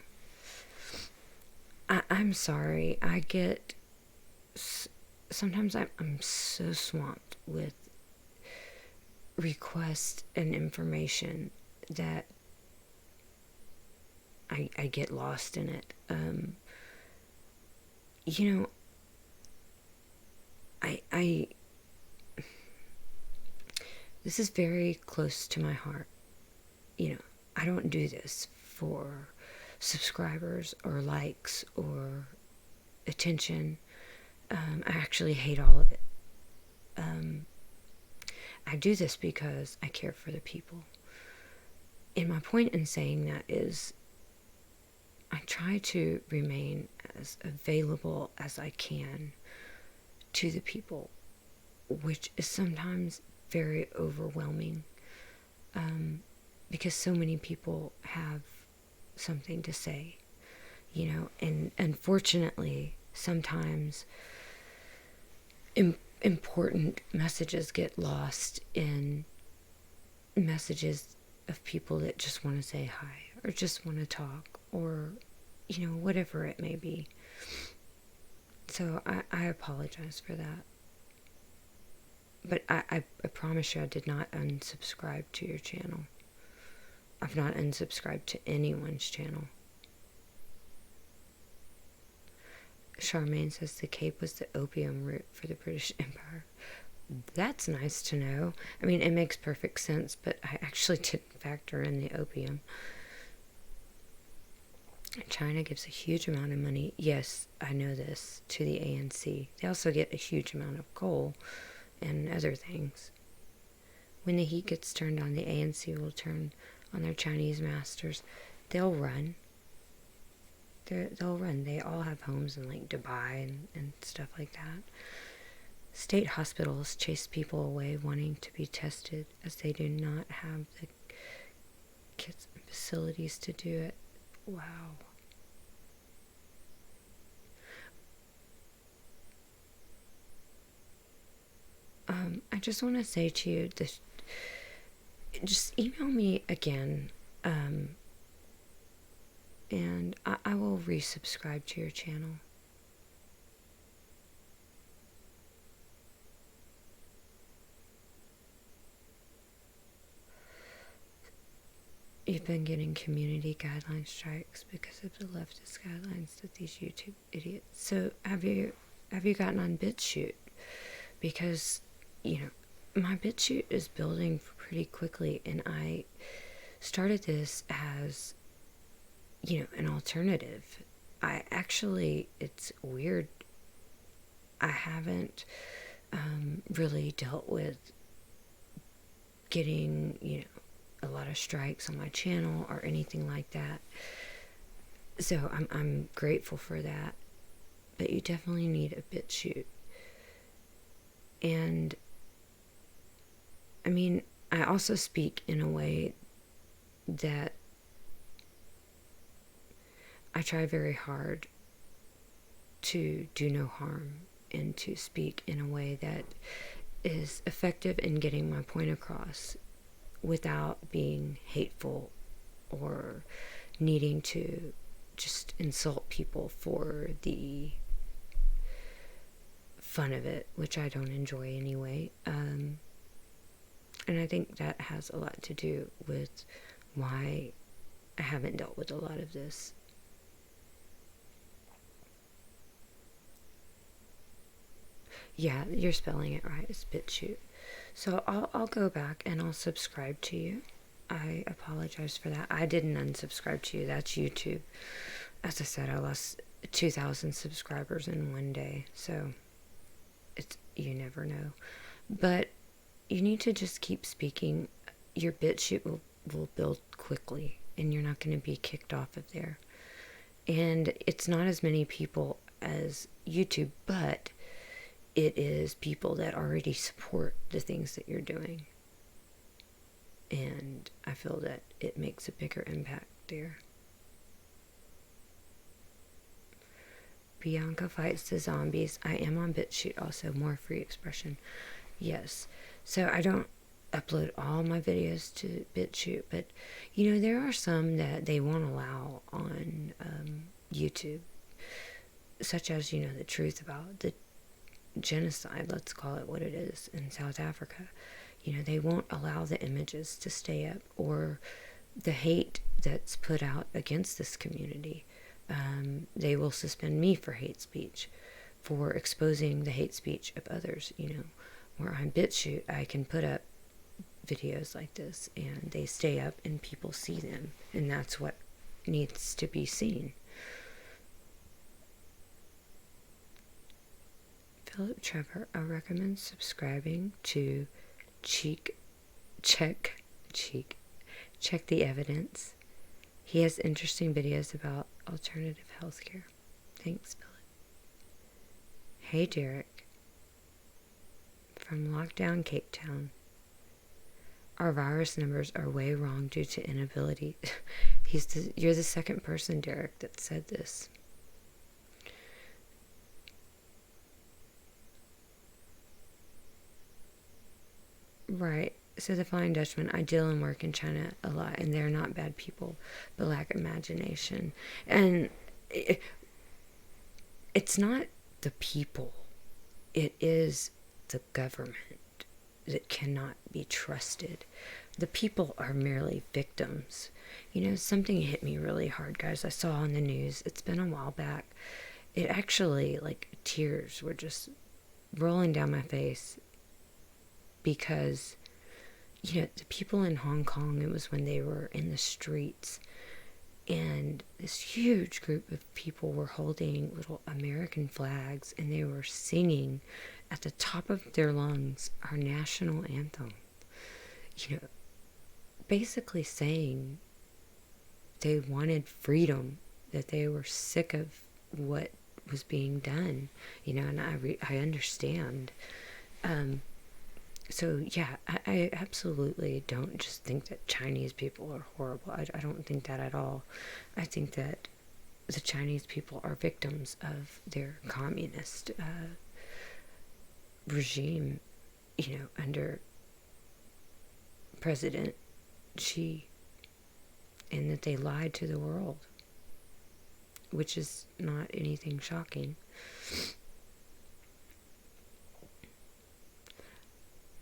I'm sorry. I get... Sometimes I'm so swamped with requests and information that I get lost in it. This is very close to my heart. I don't do this for subscribers or likes or attention. I actually hate all of it. I do this because I care for the people. And my point in saying that is I try to remain as available as I can to the people, which is sometimes very overwhelming, because so many people have something to say, and unfortunately, sometimes important messages get lost in messages of people that just want to say hi or just want to talk or, whatever it may be. So I apologize for that. But I promise you I did not unsubscribe to your channel. I've not unsubscribed to anyone's channel. Charmaine says the Cape was the opium route for the British Empire. That's nice to know. I mean, it makes perfect sense, but I actually didn't factor in the opium. China gives a huge amount of money, yes, I know this, to the ANC. They also get a huge amount of coal and other things. When the heat gets turned on, the ANC will turn on their Chinese masters. They'll run. They'll run. They all have homes in like Dubai and stuff like that. State hospitals chase people away wanting to be tested as they do not have the kits and facilities to do it. Wow. I just want to say to you, just email me again, and I will resubscribe to your channel. You've been getting community guideline strikes because of the leftist guidelines that these YouTube idiots. So have you gotten on BitChute? Because, my BitChute is building pretty quickly, and I started this as, an alternative. It's weird. I haven't really dealt with getting, a lot of strikes on my channel or anything like that. So I'm grateful for that. But you definitely need a BitChute. And I mean, I also speak in a way that I try very hard to do no harm and to speak in a way that is effective in getting my point across without being hateful or needing to just insult people for the fun of it, which I don't enjoy anyway. And I think that has a lot to do with why I haven't dealt with a lot of this. Yeah, you're spelling it right. It's BitChute. So I'll go back and I'll subscribe to you. I apologize for that. I didn't unsubscribe to you. That's YouTube. As I said, I lost 2,000 subscribers in one day. So you never know. But you need to just keep speaking. Your BitChute will build quickly, and you're not going to be kicked off of there. And it's not as many people as YouTube, but it is people that already support the things that you're doing. And I feel that it makes a bigger impact there. Bianca fights the zombies. I am on BitChute also, more free expression. Yes. So I don't upload all my videos to BitChute, but there are some that they won't allow on YouTube, such as the truth about the genocide, let's call it what it is, in South Africa. They won't allow the images to stay up, or the hate that's put out against this community. They will suspend me for hate speech, for exposing the hate speech of others. Where on BitChute I can put up videos like this and they stay up and people see them, and that's what needs to be seen. Philip Trevor, I recommend subscribing to Cheek Check Cheek Check the Evidence. He has interesting videos about alternative healthcare. Thanks, Philip. Hey, Derek. From Lockdown Cape Town. Our virus numbers are way wrong due to inability. You're the second person, Derek, that said this. Right. So the Flying Dutchman, I deal and work in China a lot, and they're not bad people, but lack imagination. And it's not the people. It is the government that cannot be trusted. The people are merely victims. You know, something hit me really hard, guys. I saw on the news. It's been a while back. It actually, like, tears were just rolling down my face because, you know, the people in Hong Kong, it was when they were in the streets, and this huge group of people were holding little American flags, and they were singing at the top of their lungs our national anthem. You know, basically saying they wanted freedom, that they were sick of what was being done, you know, and I understand. So yeah, I absolutely don't just think that Chinese people are horrible. I don't think that at all. I think that the Chinese people are victims of their communist regime, you know, under President Xi, and that they lied to the world, which is not anything shocking.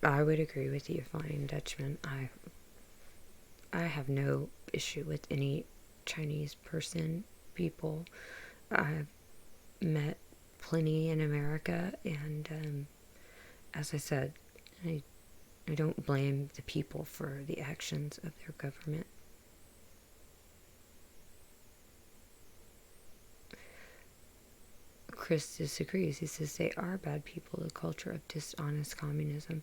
I would agree with you, Flying Dutchman. I have no issue with any Chinese people. I've met plenty in America, and as I said, I don't blame the people for the actions of their government. Chris disagrees. He says they are bad people, the culture of dishonest communism.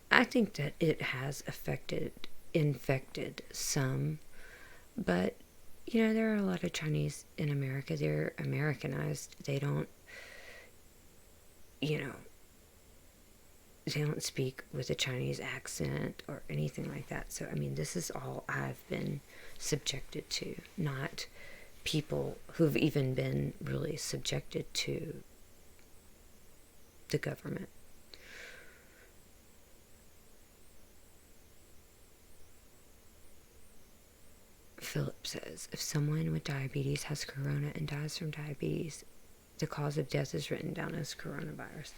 I think that it has infected some, but, you know, there are a lot of Chinese in America. They're Americanized. They don't, you know, they don't speak with a Chinese accent or anything like that. So, I mean, this is all I've been subjected to, not people who've even been really subjected to the government. Philip says, if someone with diabetes has corona and dies from diabetes, the cause of death is written down as coronavirus.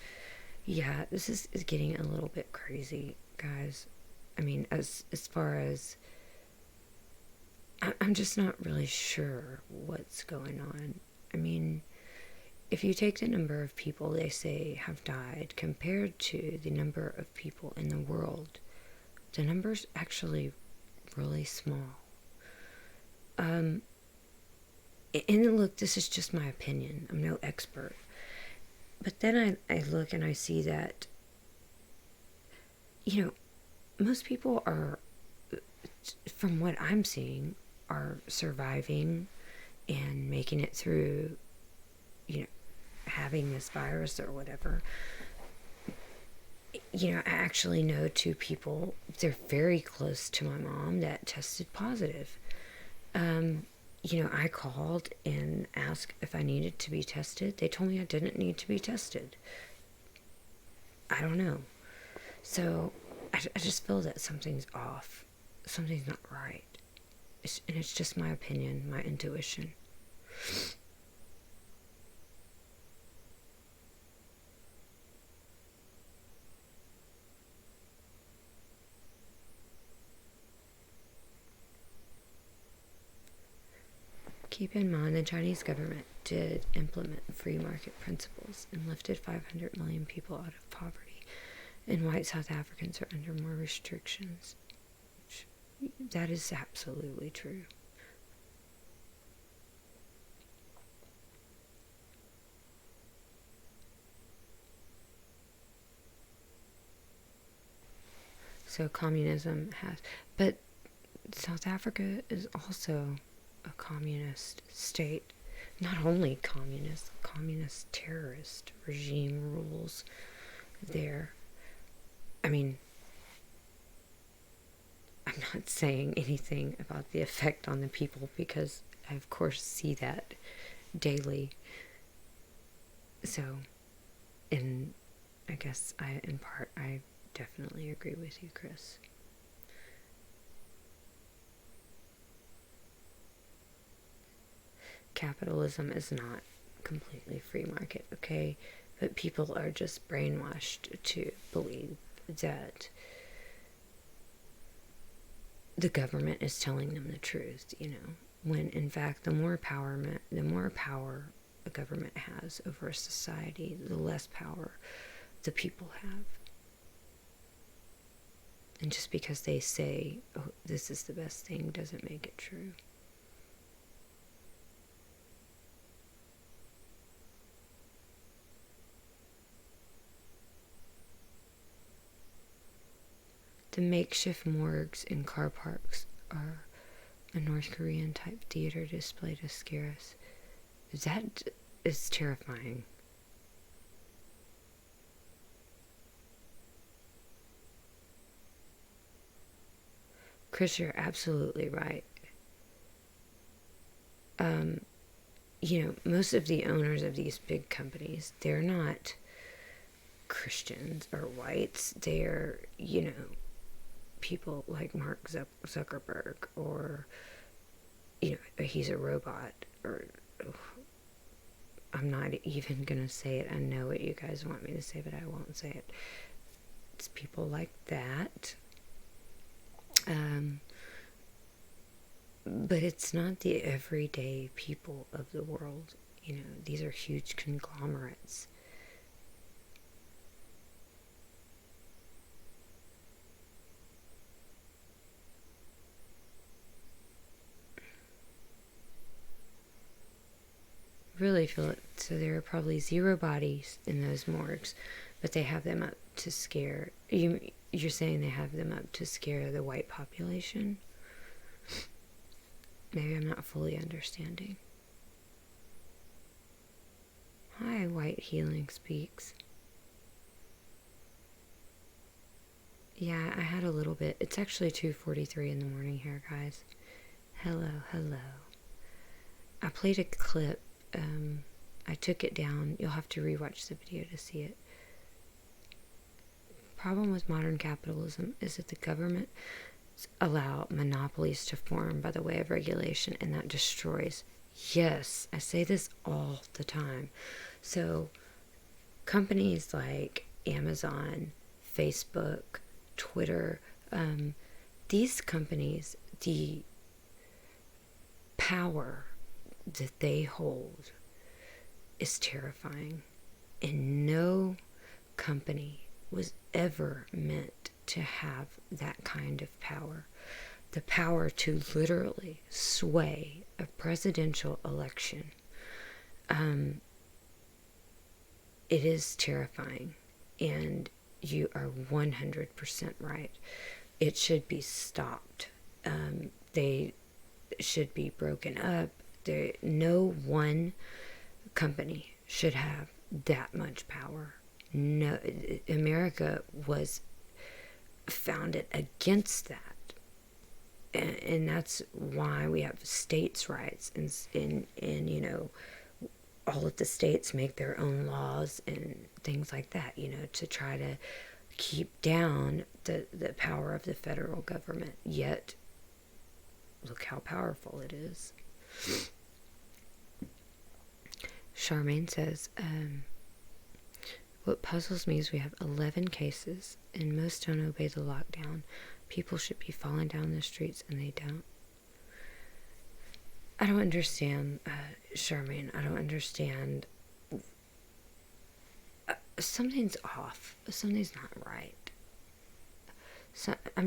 Yeah, this is getting a little bit crazy, guys. I mean, as far as, I'm just not really sure what's going on. I mean, if you take the number of people they say have died compared to the number of people in the world, the number's actually really small. And look, this is just my opinion. I'm no expert. But then I look and I see that, you know, most people are, from what I'm seeing, are surviving and making it through, you know, having this virus or whatever. You know, I actually know 2 people, they're very close to my mom, that tested positive. You know, I called and asked if I needed to be tested. They told me I didn't need to be tested. I don't know. So, I just feel that something's off. Something's not right. And it's just my opinion, my intuition. Keep in mind the Chinese government did implement free market principles and lifted 500 million people out of poverty, and white South Africans are under more restrictions. That is absolutely true. So communism has, but South Africa is also a communist state. Not only communist terrorist regime rules there. I mean, I'm not saying anything about the effect on the people because I, of course, see that daily. So, I guess in part, I definitely agree with you, Chris. Capitalism is not completely free market, okay? But people are just brainwashed to believe that the government is telling them the truth, when in fact the more power a government has over a society, the less power the people have. And just because they say, oh, this is the best thing, doesn't make it true. The makeshift morgues in car parks are a North Korean type theater display to scare us. That is terrifying. Chris, you're absolutely right. Most of the owners of these big companies, they're not Christians or whites. They're, people like Mark Zuckerberg, or, he's a robot, or, I'm not even going to say it. I know what you guys want me to say, but I won't say it. It's people like that. But it's not the everyday people of the world. These are huge conglomerates. Really feel it. So there are probably 0 bodies in those morgues, but they have them up to scare. You're saying they have them up to scare the white population? Maybe I'm not fully understanding. Hi, White Healing Speaks. Yeah, I had a little bit. It's actually 2:43 in the morning here, guys. Hello. I played a clip. I took it down. You'll have to rewatch the video to see it. Problem with modern capitalism is that the government allow monopolies to form by the way of regulation, and that destroys. Yes, I say this all the time. So companies like Amazon, Facebook, Twitter, these companies, the power that they hold is terrifying, and no company was ever meant to have that kind of power. The power to literally sway a presidential election. It is terrifying, and you are 100% right. It should be stopped. They should be broken up. No one company should have that much power. No, America was founded against that, and that's why we have states' rights, and all of the states make their own laws and things like that, to try to keep down the power of the federal government. Yet, look how powerful it is. Charmaine says, what puzzles me is we have 11 cases, and most don't obey the lockdown. People should be falling down the streets, and they don't. I don't understand, Charmaine. I don't understand. Something's off. Something's not right. I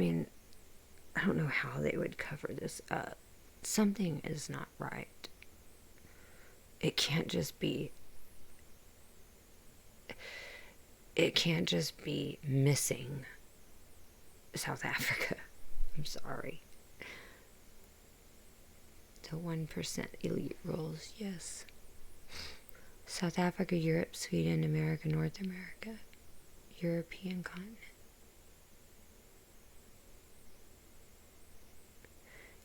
don't know how they would cover this up. Something is not right. It can't just be missing. South Africa. I'm sorry. The 1% elite rules, yes. South Africa, Europe, Sweden, America, North America, European continent.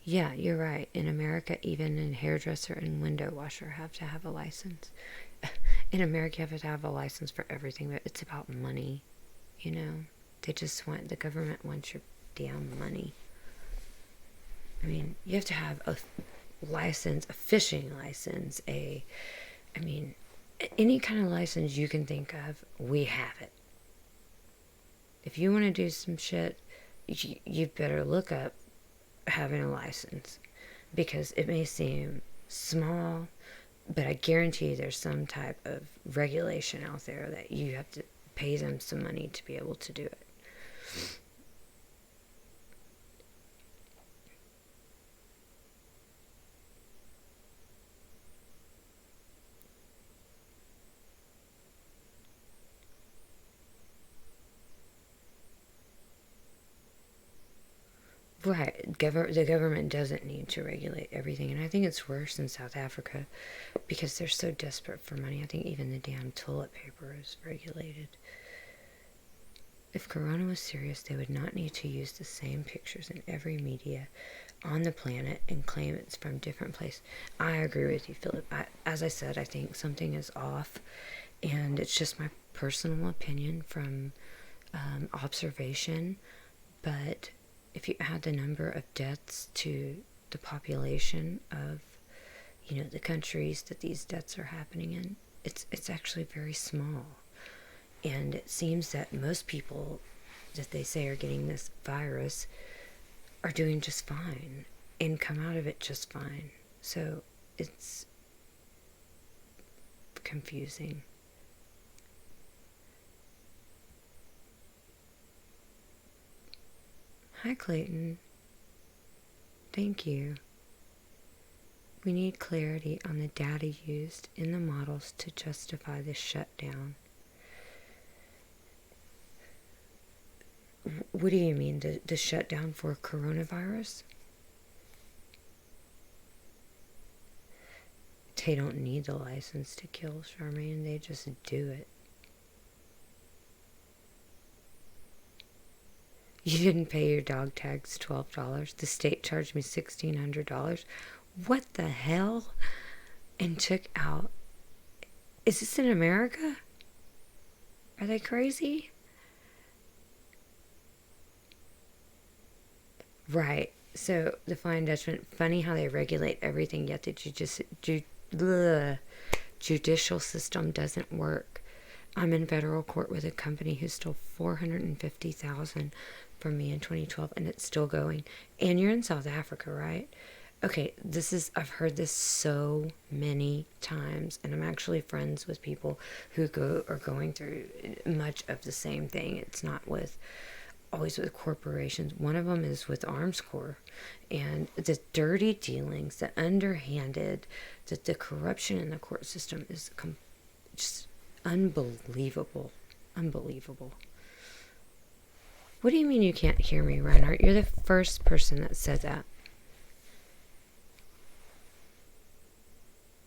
Yeah, you're right. In America, even a hairdresser and window washer have to have a license. In America, you have to have a license for everything, but it's about money, you know? The government wants your damn money. I mean, you have to have a license, a fishing license, any kind of license you can think of, we have it. If you want to do some shit, you better look up having a license, because it may seem small, but I guarantee you there's some type of regulation out there that you have to pay them some money to be able to do it. Right, the government doesn't need to regulate everything, and I think it's worse in South Africa because they're so desperate for money. I think even the damn toilet paper is regulated. If Corona was serious, they would not need to use the same pictures in every media on the planet and claim it's from different places. I agree with you, Philip. As I said, I think something is off, and it's just my personal opinion from observation, but if you add the number of deaths to the population of, the countries that these deaths are happening in, it's actually very small. And it seems that most people that they say are getting this virus are doing just fine and come out of it just fine. So it's confusing. Hi, Clayton. Thank you. We need clarity on the data used in the models to justify the shutdown. What do you mean, the shutdown for coronavirus? They don't need the license to kill, Charmaine. They just do it. You didn't pay your dog tags $12. The state charged me $1,600. What the hell? And took out... Is this in America? Are they crazy? Right. So the Flying Dutchman, funny how they regulate everything, yet the judicial system doesn't work. I'm in federal court with a company who stole $450,000 from me in 2012, and it's still going. And you're in South Africa, right? Okay, I've heard this so many times, and I'm actually friends with people who are going through much of the same thing. It's not always with corporations. One of them is with Arms Corps, and the dirty dealings, the underhanded, the corruption in the court system is just unbelievable. Unbelievable. What do you mean you can't hear me, Reinhardt? You're the first person that said that.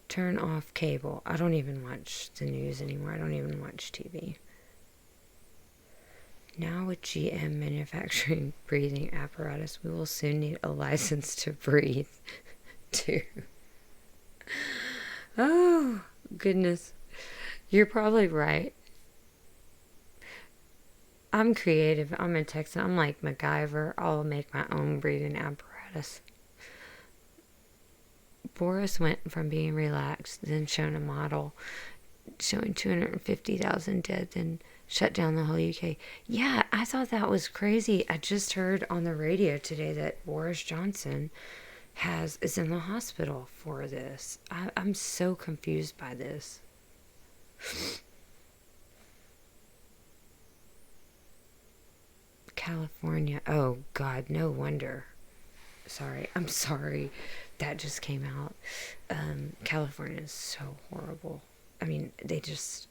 Turn off cable. I don't even watch the news anymore. I don't even watch TV. Now with GM manufacturing breathing apparatus, we will soon need a license to breathe, too. Oh, goodness. You're probably right. I'm creative. I'm a Texan. I'm like MacGyver. I'll make my own breathing apparatus. Boris went from being relaxed, then shown a model showing 250,000 dead, then shut down the whole UK. Yeah, I thought that was crazy. I just heard on the radio today that Boris Johnson is in the hospital for this. I'm so confused by this. California. Oh, God, no wonder. I'm sorry. That just came out. California is so horrible. I mean, they just...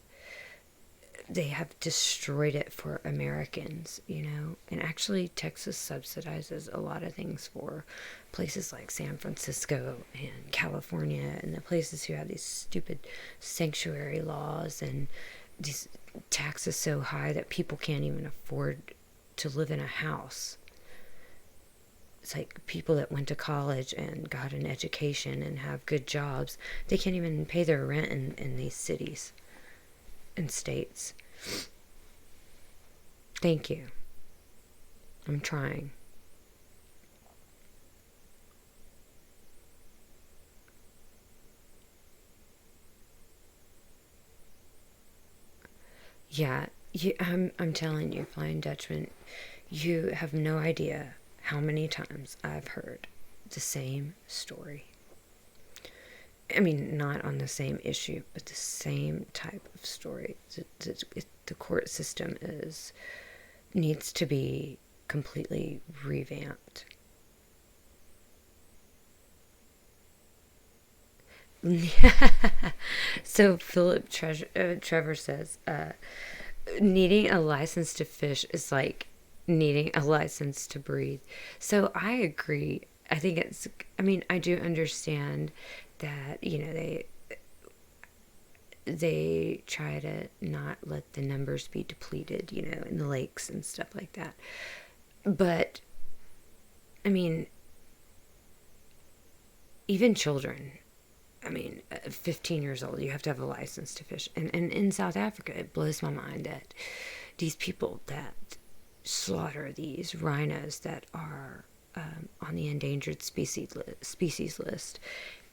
they have destroyed it for Americans, you know. And actually, Texas subsidizes a lot of things for places like San Francisco and California, and the places who have these stupid sanctuary laws and these taxes so high that people can't even afford to live in a house. It's like people that went to college and got an education and have good jobs, they can't even pay their rent in these cities and states. Thank you. I'm trying. Yeah, I'm telling you, Flying Dutchman, you have no idea how many times I've heard the same story. I mean, not on the same issue, but the same type of story. The court system needs to be completely revamped. So Philip Trevor says, needing a license to fish is like needing a license to breathe. So I agree. I think I mean, I do understand that, you know, they try to not let the numbers be depleted, you know, in the lakes and stuff like that. But, I mean, even children, I mean, 15 years old, you have to have a license to fish. And in South Africa, it blows my mind that these people that slaughter these rhinos that are on the endangered species list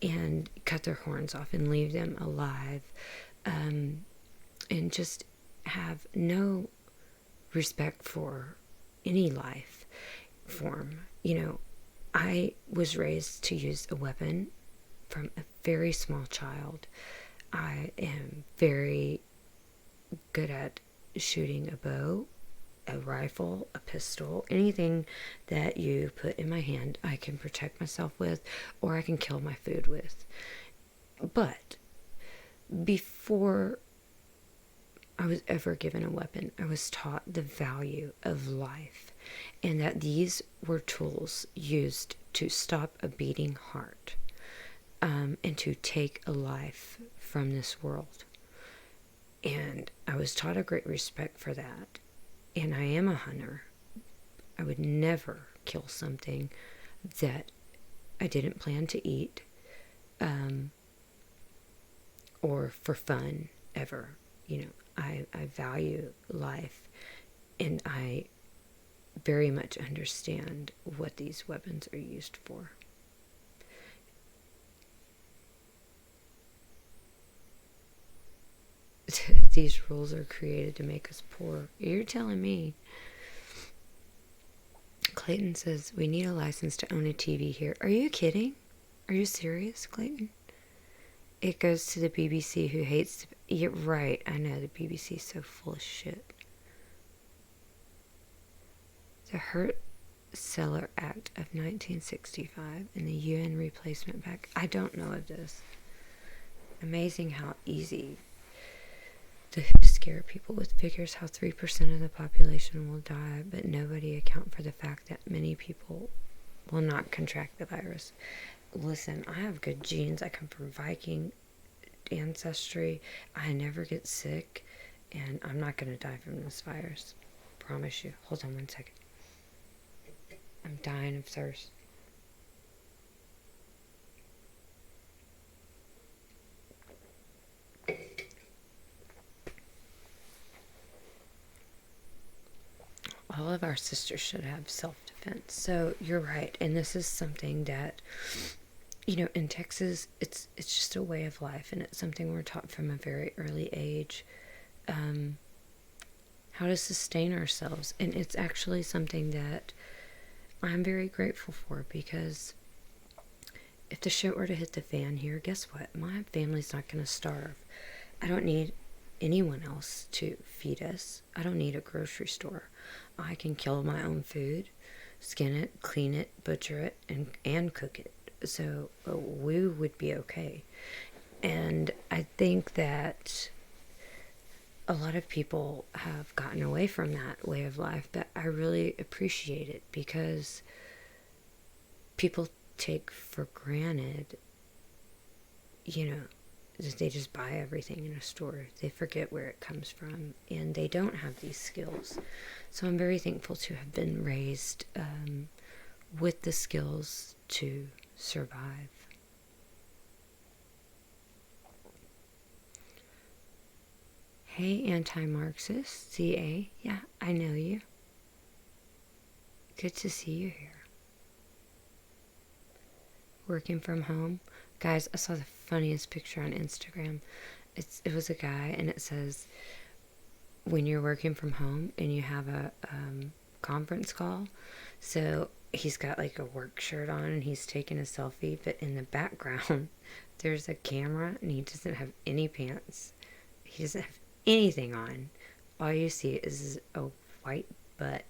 and cut their horns off and leave them alive, and just have no respect for any life form. You know, I was raised to use a weapon from a very small child. I am very good at shooting a bow, a rifle, a pistol, anything that you put in my hand, I can protect myself with, or I can kill my food with. But before I was ever given a weapon, I was taught the value of life, and that these were tools used to stop a beating heart, and to take a life from this world. And I was taught a great respect for that. And I am a hunter. I would never kill something that I didn't plan to eat, or for fun, ever. You know, I value life, and I very much understand what these weapons are used for. These rules are created to make us poor. You're telling me. Clayton says, we need a license to own a TV here. Are you kidding? Are you serious, Clayton? It goes to the BBC, who hates... You're right, I know, the BBC is so full of shit. The Hurt Seller Act of 1965 and the UN Replacement Pact. I don't know of this. Amazing how easy the WHO scare people with figures how 3% of the population will die, but nobody account for the fact that many people will not contract the virus. Listen, I have good genes. I come from Viking ancestry. I never get sick, and I'm not going to die from this virus. Promise you. Hold on one second. I'm dying of thirst. All of our sisters should have self-defense. So you're right, and this is something that, you know, in Texas, it's just a way of life, and it's something we're taught from a very early age, how to sustain ourselves. And it's actually something that I'm very grateful for, because if the shit were to hit the fan here, guess what? My family's not going to starve. I don't need anyone else to feed us. I don't need a grocery store. I can kill my own food, skin it, clean it, butcher it, and cook it. So we would be okay. And I think that a lot of people have gotten away from that way of life, but I really appreciate it because people take for granted, you know, that they just buy everything in a store. They forget where it comes from, and they don't have these skills. So I'm very thankful to have been raised with the skills to survive. Hey, anti-Marxist, CA. Yeah, I know you. Good to see you here. Working from home. Guys, I saw the funniest picture on Instagram. It was a guy, and it says, when you're working from home and you have a conference call, so he's got like a work shirt on and he's taking a selfie, but in the background there's a camera and he doesn't have any pants. He doesn't have anything on. All you see is a white butt.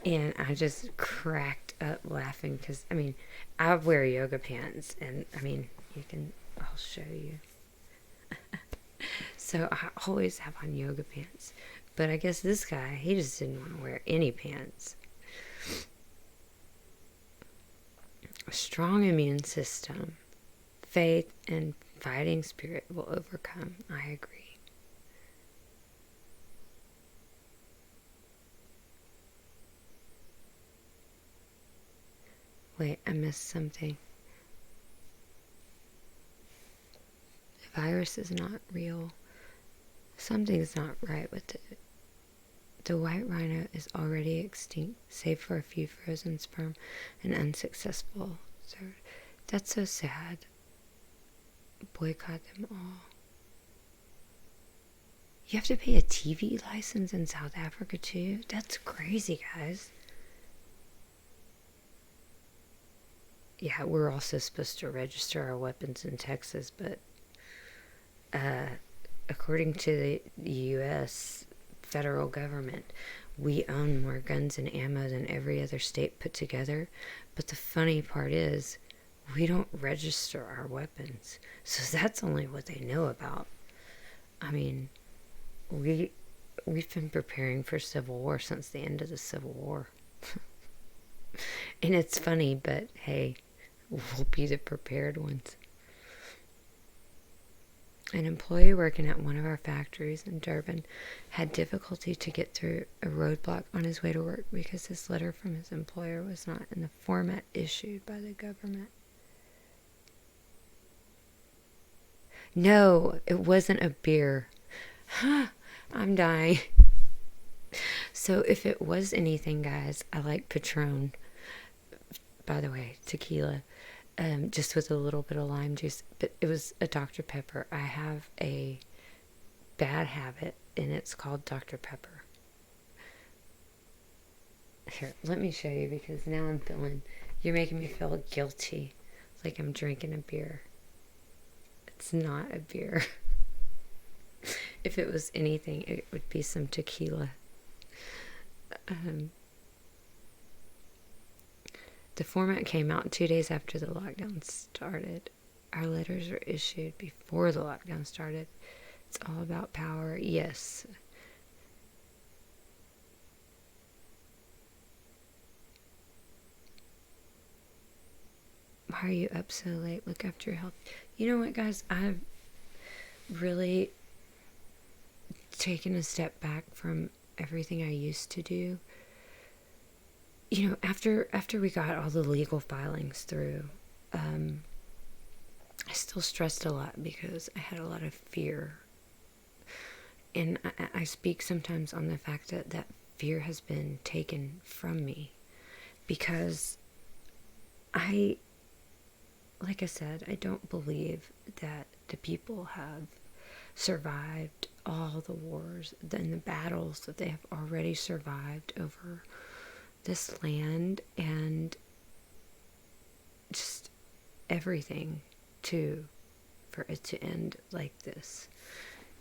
And I just cracked up laughing because, I mean, I wear yoga pants, and I mean, I'll show you. So I always have on yoga pants. But I guess this guy, he just didn't want to wear any pants. A strong immune system, faith, and fighting spirit will overcome. I agree. Wait, I missed something. The virus is not real. Something's not right with it. The white rhino is already extinct, save for a few frozen sperm and unsuccessful. So that's so sad. Boycott them all. You have to pay a TV license in South Africa too? That's crazy, guys. Yeah, we're also supposed to register our weapons in Texas, but according to the U.S. federal government, we own more guns and ammo than every other state put together. But the funny part is, we don't register our weapons. So that's only what they know about. I mean, we've been preparing for civil war since the end of the Civil War. And it's funny, but hey, we'll be the prepared ones. An employee working at one of our factories in Durban had difficulty to get through a roadblock on his way to work because his letter from his employer was not in the format issued by the government. No, it wasn't a beer. I'm dying. So if it was anything, guys, I like Patron. By the way, tequila. Just with a little bit of lime juice. But it was a Dr. Pepper. I have a bad habit, and it's called Dr. Pepper. Here, let me show you, because now I'm feeling... You're making me feel guilty. Like I'm drinking a beer. It's not a beer. If it was anything, it would be some tequila. The format came out 2 days after the lockdown started. Our letters were issued before the lockdown started. It's all about power. Yes. Why are you up so late? Look after your health. You know what, guys? I've really taken a step back from everything I used to do. You know, after we got all the legal filings through, I still stressed a lot because I had a lot of fear. And I speak sometimes on the fact that that fear has been taken from me because like I said, I don't believe that the people have survived all the wars and the battles that they have already survived over this land and just everything for it to end like this.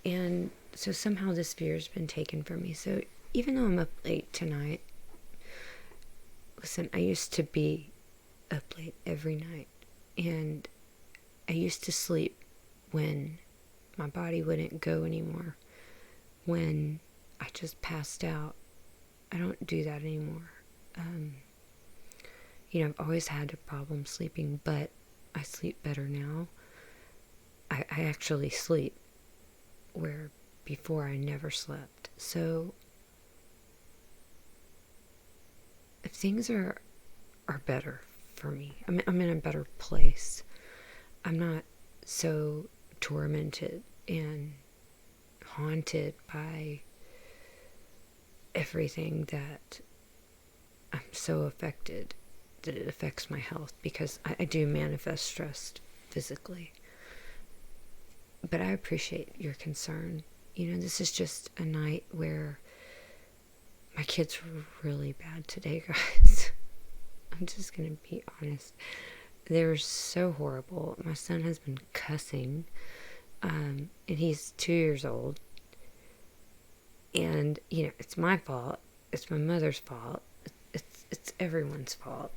And so somehow this fear has been taken from me. So even though I'm up late tonight, listen, I used to be up late every night, and I used to sleep when my body wouldn't go anymore. when I just passed out. I don't do that anymore. I've always had a problem sleeping, but I sleep better now. I actually sleep where before I never slept. So things are better for me. I'm in a better place. I'm not so tormented and haunted by everything that I'm so affected that it affects my health, because I do manifest stress physically. But I appreciate your concern. This is just a night where my kids were really bad today, guys. I'm just going to be honest. They were so horrible. My son has been cussing, and he's 2 years old. And, it's my fault. It's my mother's fault. It's everyone's fault.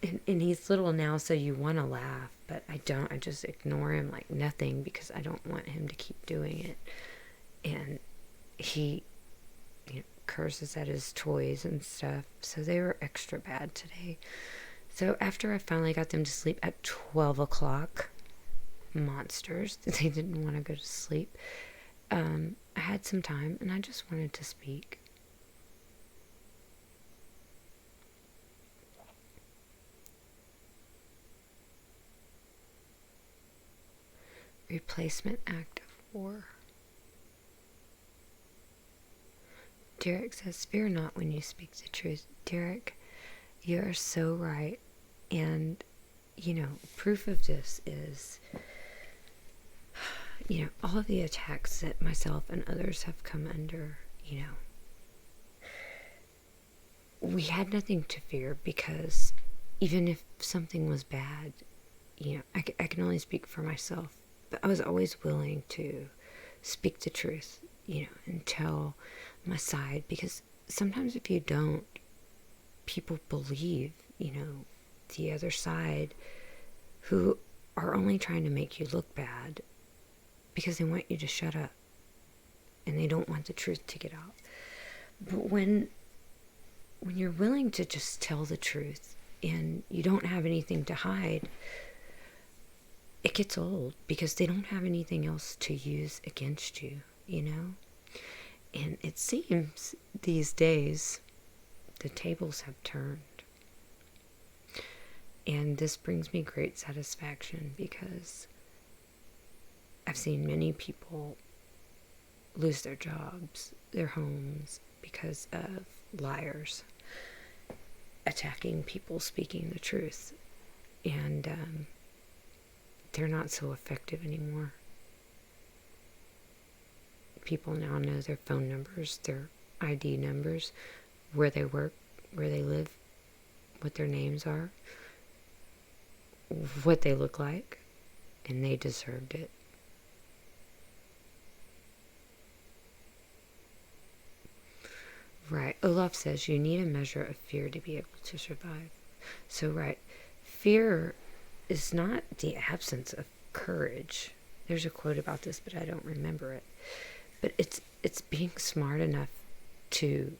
And he's little now, so you want to laugh, but I don't. I just ignore him like nothing, because I don't want him to keep doing it. And he curses at his toys and stuff. So they were extra bad today. So after I finally got them to sleep at 12 o'clock, monsters, they didn't want to go to sleep. I had some time, and I just wanted to speak. Replacement act of war. Derek says, fear not when you speak the truth. Derek, you are so right. And, proof of this is, all of the attacks that myself and others have come under, we had nothing to fear, because even if something was bad, I can only speak for myself. But I was always willing to speak the truth, and tell my side, because sometimes if you don't, people believe, the other side, who are only trying to make you look bad because they want you to shut up, and they don't want the truth to get out. But when you're willing to just tell the truth and you don't have anything to hide, it gets old, because they don't have anything else to use against you, And it seems these days the tables have turned. And this brings me great satisfaction, because I've seen many people lose their jobs, their homes, because of liars attacking people speaking the truth. And they're not so effective anymore. People now know their phone numbers, their ID numbers, where they work, where they live, what their names are, what they look like, and they deserved it. Right. Olaf says you need a measure of fear to be able to survive. So, right. Fear is not the absence of courage. There's a quote about this, but I don't remember it. But it's being smart enough to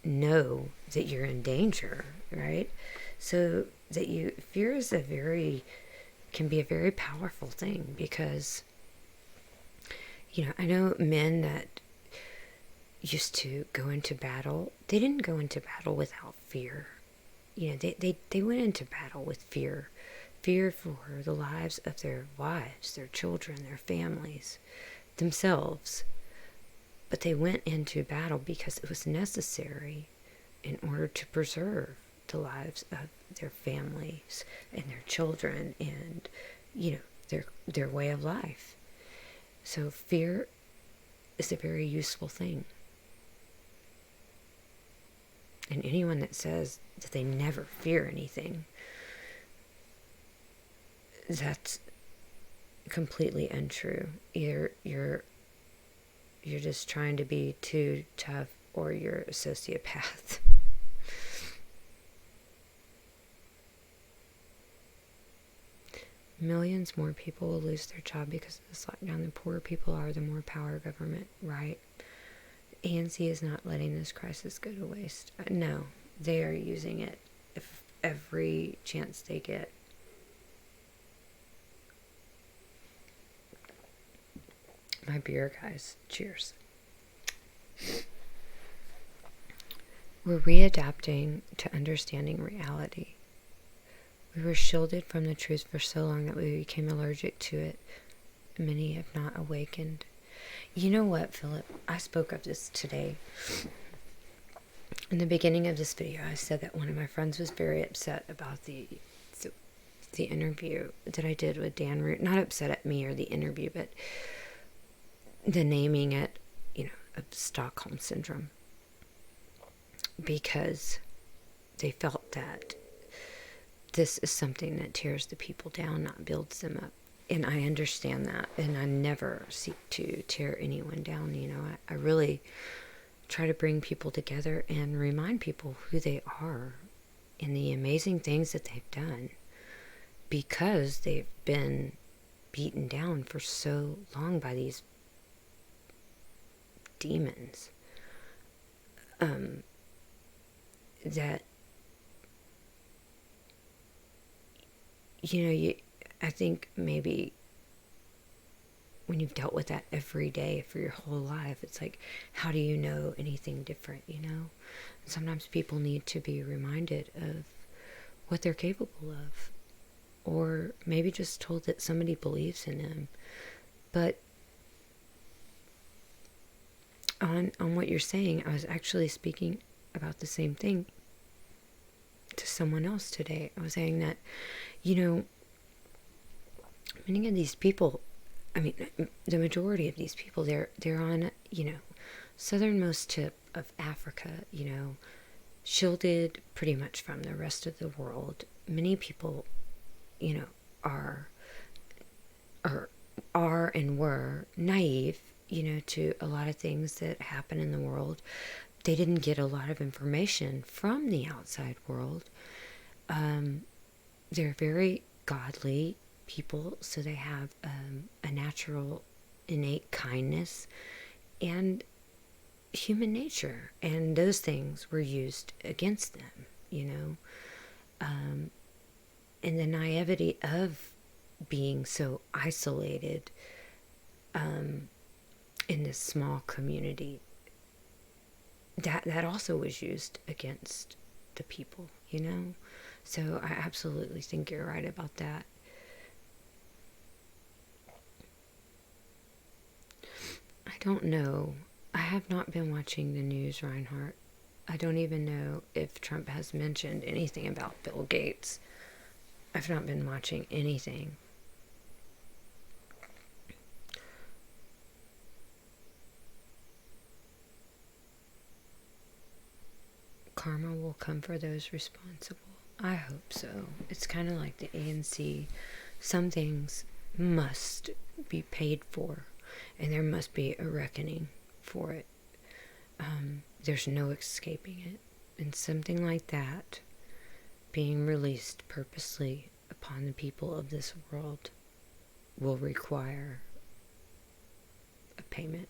know that you're in danger, right? So that fear is can be a very powerful thing, because, I know men that used to go into battle, they didn't go into battle without fear. They went into battle with fear. Fear for the lives of their wives, their children, their families, themselves. But they went into battle because it was necessary in order to preserve the lives of their families and their children and, their way of life. So fear is a very useful thing. And anyone that says that they never fear anything, that's completely untrue. Either you're just trying to be too tough, or you're a sociopath. Millions more people will lose their job because of this lockdown. The poorer people are, the more power government, right? ANC is not letting this crisis go to waste. No, they are using it if every chance they get. My beer, guys. Cheers. We're readapting to understanding reality. We were shielded from the truth for so long that we became allergic to it. Many have not awakened. You know what, Philip? I spoke of this today. In the beginning of this video, I said that one of my friends was very upset about the interview that I did with Dan Root. Not upset at me or the interview, but the naming it, of Stockholm Syndrome. Because they felt that this is something that tears the people down, not builds them up. And I understand that. And I never seek to tear anyone down. I really try to bring people together and remind people who they are and the amazing things that they've done, because they've been beaten down for so long by these demons. That I think maybe when you've dealt with that every day for your whole life, it's like, how do you know anything different, And sometimes people need to be reminded of what they're capable of, or maybe just told that somebody believes in them. But on what you're saying, I was actually speaking about the same thing to someone else today. I was saying that, many of these people, the majority of these people, they're on, southernmost tip of Africa, shielded pretty much from the rest of the world. Many people, are and were naive, to a lot of things that happen in the world. They didn't get a lot of information from the outside world. They're very godly people, so they have a natural, innate kindness and human nature, and those things were used against them, and the naivety of being so isolated in this small community, that also was used against the people, So I absolutely think you're right about that. I don't know. I have not been watching the news, Reinhardt. I don't even know if Trump has mentioned anything about Bill Gates. I've not been watching anything. Karma will come for those responsible. I hope so. It's kind of like the ANC. Some things must be paid for, and there must be a reckoning for it. There's no escaping it. And something like that being released purposely upon the people of this world will require a payment.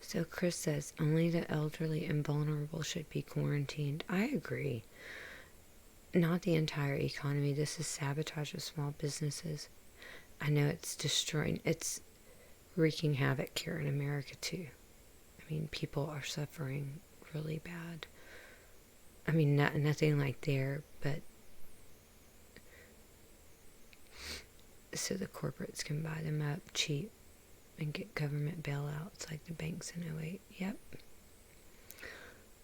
So Chris says, only the elderly and vulnerable should be quarantined. I agree. Not the entire economy. This is sabotage of small businesses. I know it's destroying, it's wreaking havoc here in America too. People are suffering really bad. Nothing like there, but so the corporates can buy them up cheap and get government bailouts like the banks in '08. Yep.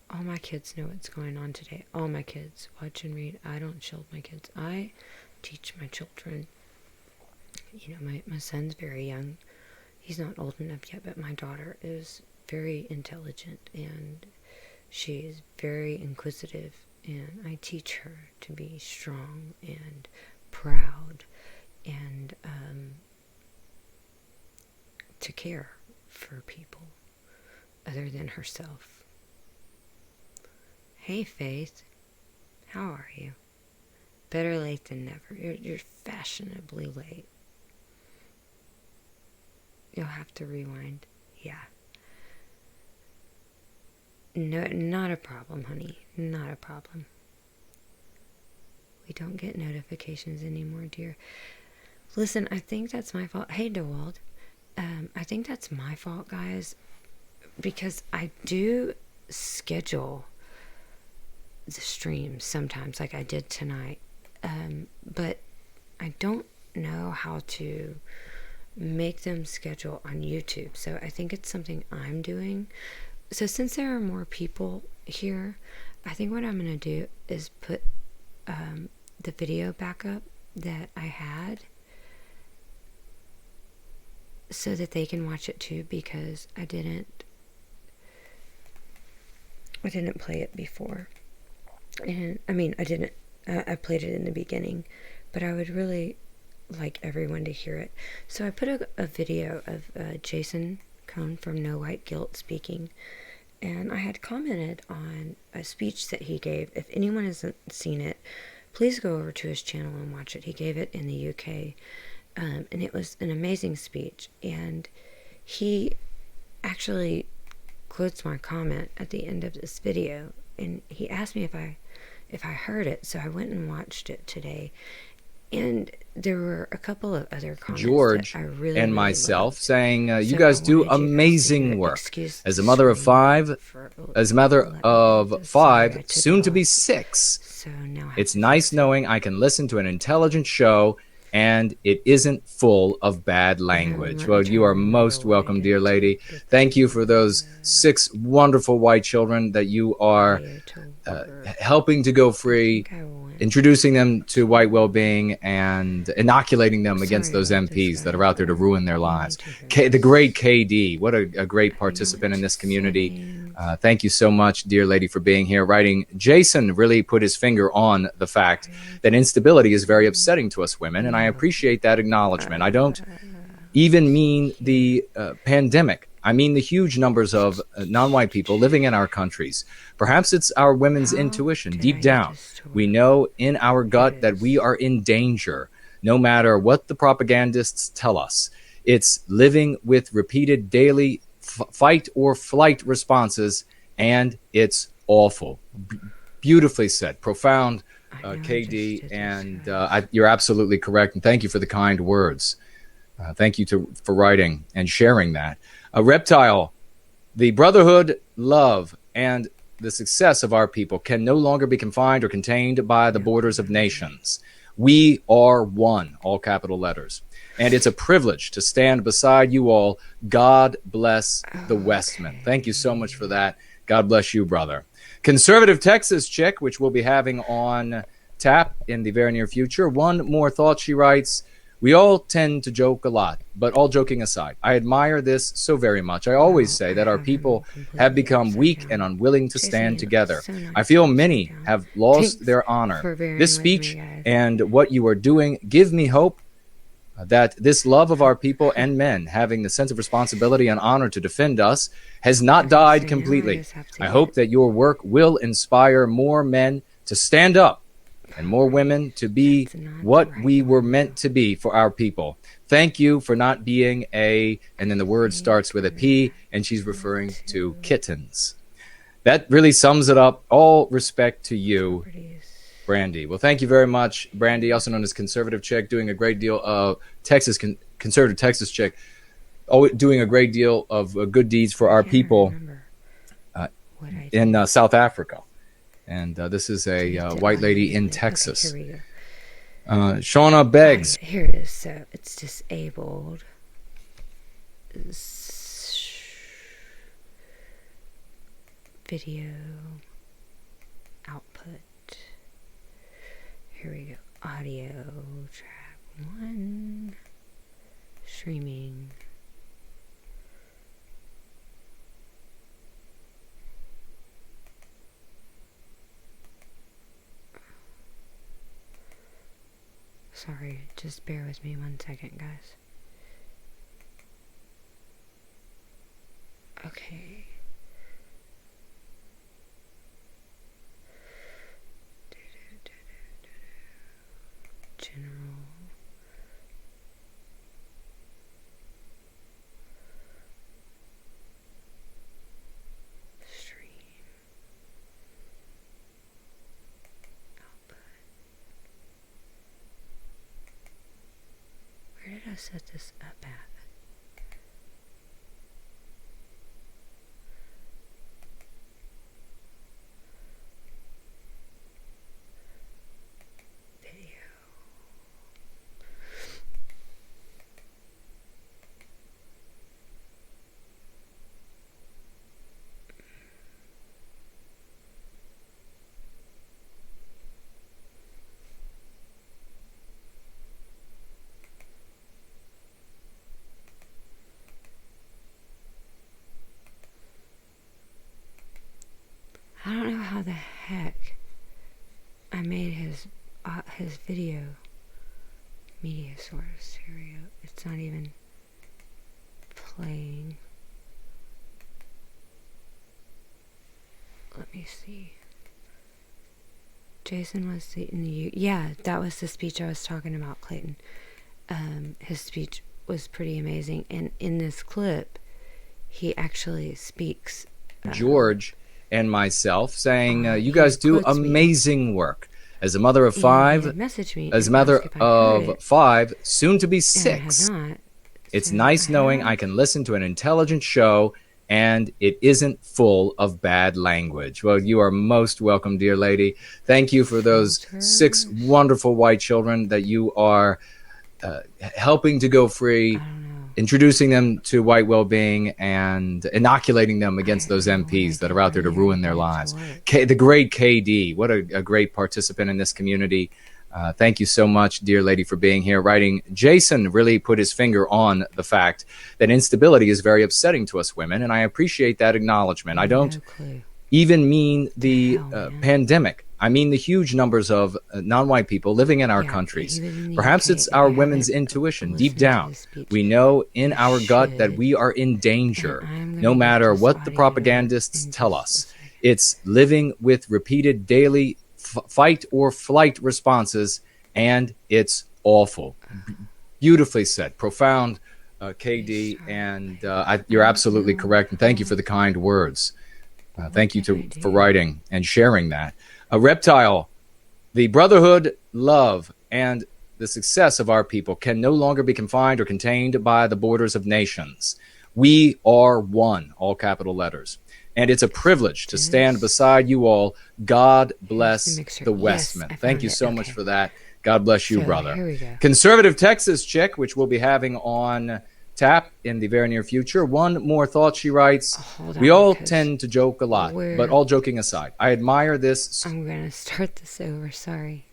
All my kids know what's going on today. All my kids watch and read. I don't shield my kids. I teach my children. My son's very young. He's not old enough yet, but my daughter is very intelligent, and she is very inquisitive, And I teach her to be strong and proud and to care for people other than herself. Hey, Faith. How are you? Better late than never. You're fashionably late. You'll have to rewind. Yeah. No, not a problem, honey. Not a problem. We don't get notifications anymore, dear. Listen, I think that's my fault. Hey, DeWald. I think that's my fault, guys, because I do schedule the streams sometimes, like I did tonight, but I don't know how to make them schedule on YouTube, so I think it's something I'm doing. So since there are more people here, I think what I'm going to do is put the video back up that I had so that they can watch it too, because I didn't play it before. And I mean, I played it in the beginning, but I would really like everyone to hear it. So I put a video of Jason Cohn from No White Guilt speaking, and I had commented on a speech that he gave. If anyone hasn't seen it, please go over to his channel and watch it. He gave it in the UK, and it was an amazing speech. And he actually quotes my comment at the end of this video, and he asked me if I heard it, so I went and watched it today. And there were a couple of other comments George that I really, and really myself loved. saying, So you guys do amazing work. As a mother of five, soon to be 6, So now it's nice knowing I can listen to an intelligent show and it isn't full of bad language. Well, you are most welcome, dear lady. Thank you for those 6 wonderful white children that you are helping to go free, introducing them to white well-being and inoculating them against those MPs that are out there to ruin their lives. The great KD, what a great participant in this community. Thank you so much, dear lady, for being here. Writing, Jason really put his finger on the fact that instability is very upsetting to us women, and I appreciate that acknowledgement. I don't even mean the pandemic. I mean the huge numbers of non-white people living in our countries. Perhaps it's our women's intuition. Deep down, we know in our gut that we are in danger, no matter what the propagandists tell us. It's living with repeated daily fight or flight responses, and it's awful. Beautifully said. Profound, KD, and you're absolutely correct, and thank you for the kind words. Thank you for writing and sharing that. Reptile, the brotherhood, love, and the success of our people can no longer be confined or contained by the borders of nations. We are one, all capital letters. And it's a privilege to stand beside you all. God bless the Westmen. Thank you so much for that. God bless you, brother. Conservative Texas chick, which we'll be having on tap in the very near future. One more thought, she writes. We all tend to joke a lot, but all joking aside, I admire this so very much. I always say that our people have become weak and unwilling to stand together. I feel many have lost their honor. This speech and what you are doing give me hope that this love of our people and men having the sense of responsibility and honor to defend us has not died completely. I hope that your work will inspire more men to stand up and more women to be what we were meant to be for our people. Thank you for not being and then the word starts with a P, and she's referring to kittens. That really sums it up. All respect to you, Brandy. Well, thank you very much, Brandy, also known as Conservative Chick, doing a great deal of Conservative Texas Chick, doing a great deal of good deeds for our people in South Africa. And this is a white lady in Texas. Okay, here we go. Shauna Beggs. Right, here it is. So it's disabled. Video output. Here we go. Audio track 1. Streaming. Sorry, just bear with me 1 second, guys. Okay. General. Stream. Output. Where did I set this up at? I don't know how the heck I made his video media source. Here we go. It's not even playing. Let me see. Jason was in the yeah, that was the speech I was talking about, Clayton. His speech was pretty amazing, and in this clip, he actually speaks. George and myself saying, you guys do amazing work. As a mother of five, as a mother of five, soon to be 6, it's nice knowing I can listen to an intelligent show and it isn't full of bad language. Well, you are most welcome, dear lady. Thank you for those 6 wonderful white children that you are helping to go free, introducing them to white well-being and inoculating them against those MPs that are out there to ruin their lives. The great KD, what a great participant in this community. Thank you so much, dear lady, for being here. Writing, Jason really put his finger on the fact that instability is very upsetting to us women, and I appreciate that acknowledgement. I don't even mean the pandemic. I mean the huge numbers of non-white people living in our countries. Perhaps it's our women's intuition. Deep down, we know in our gut that we are in danger, no matter what the propagandists tell us. It's living with repeated daily fight or flight responses, and it's awful. Beautifully said. Profound, KD, and you're absolutely correct. And thank you for the kind words. Thank you for writing and sharing that. A reptile, the brotherhood, love, and the success of our people can no longer be confined or contained by the borders of nations. We are one, all capital letters. And it's a privilege to stand beside you all. God bless the Westman. Thank you so much for that. God bless you, brother. Here we go. Conservative Texas chick, which we'll be having on tap in the very near future. One more thought, she writes. We all tend to joke a lot, but all joking aside, I admire this. I'm going to start this over. Sorry.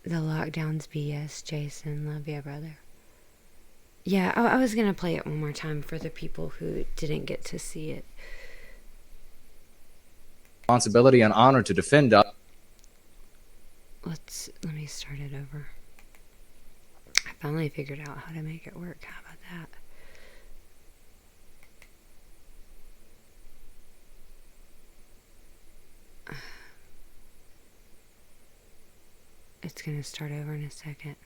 The lockdown's BS, Jason. Love ya, brother. Yeah, I was going to play it one more time for the people who didn't get to see it. Responsibility and honor to defend us. Let me start it over. I finally figured out how to make it work. How about that? It's going to start over in a second.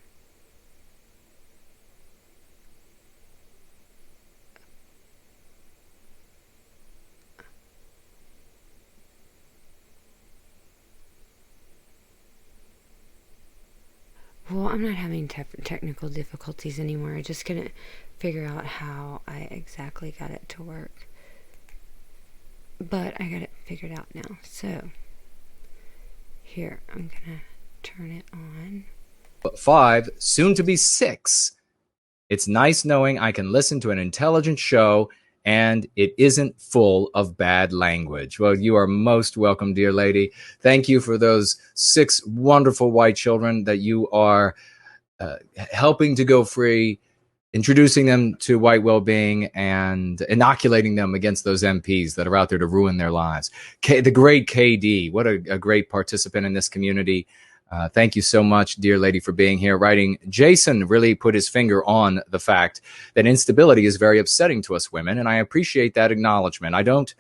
Well, I'm not having technical difficulties anymore. I just couldn't figure out how I exactly got it to work. But I got it figured out now. So, here, I'm going to turn it on. 5, soon to be 6. It's nice knowing I can listen to an intelligent show and it isn't full of bad language. Well, you are most welcome, dear lady. Thank you for those 6 wonderful white children that you are helping to go free, introducing them to white well-being and inoculating them against those MPs that are out there to ruin their lives. The great KD, what a great participant in this community. Thank you so much, dear lady, for being here. Writing, Jason really put his finger on the fact that instability is very upsetting to us women, and I appreciate that acknowledgement. I don't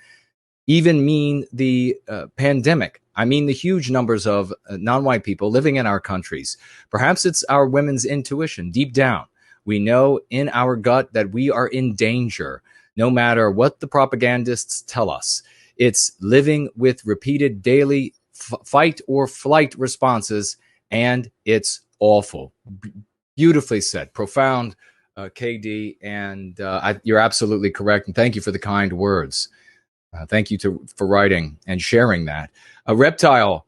even mean the pandemic. I mean the huge numbers of non-white people living in our countries. Perhaps it's our women's intuition. Deep down, we know in our gut that we are in danger, no matter what the propagandists tell us. It's living with repeated daily fight or flight responses, and it's awful. Beautifully said. Profound, KD, and you're absolutely correct. And thank you for the kind words. Thank you for writing and sharing that. A Reptile,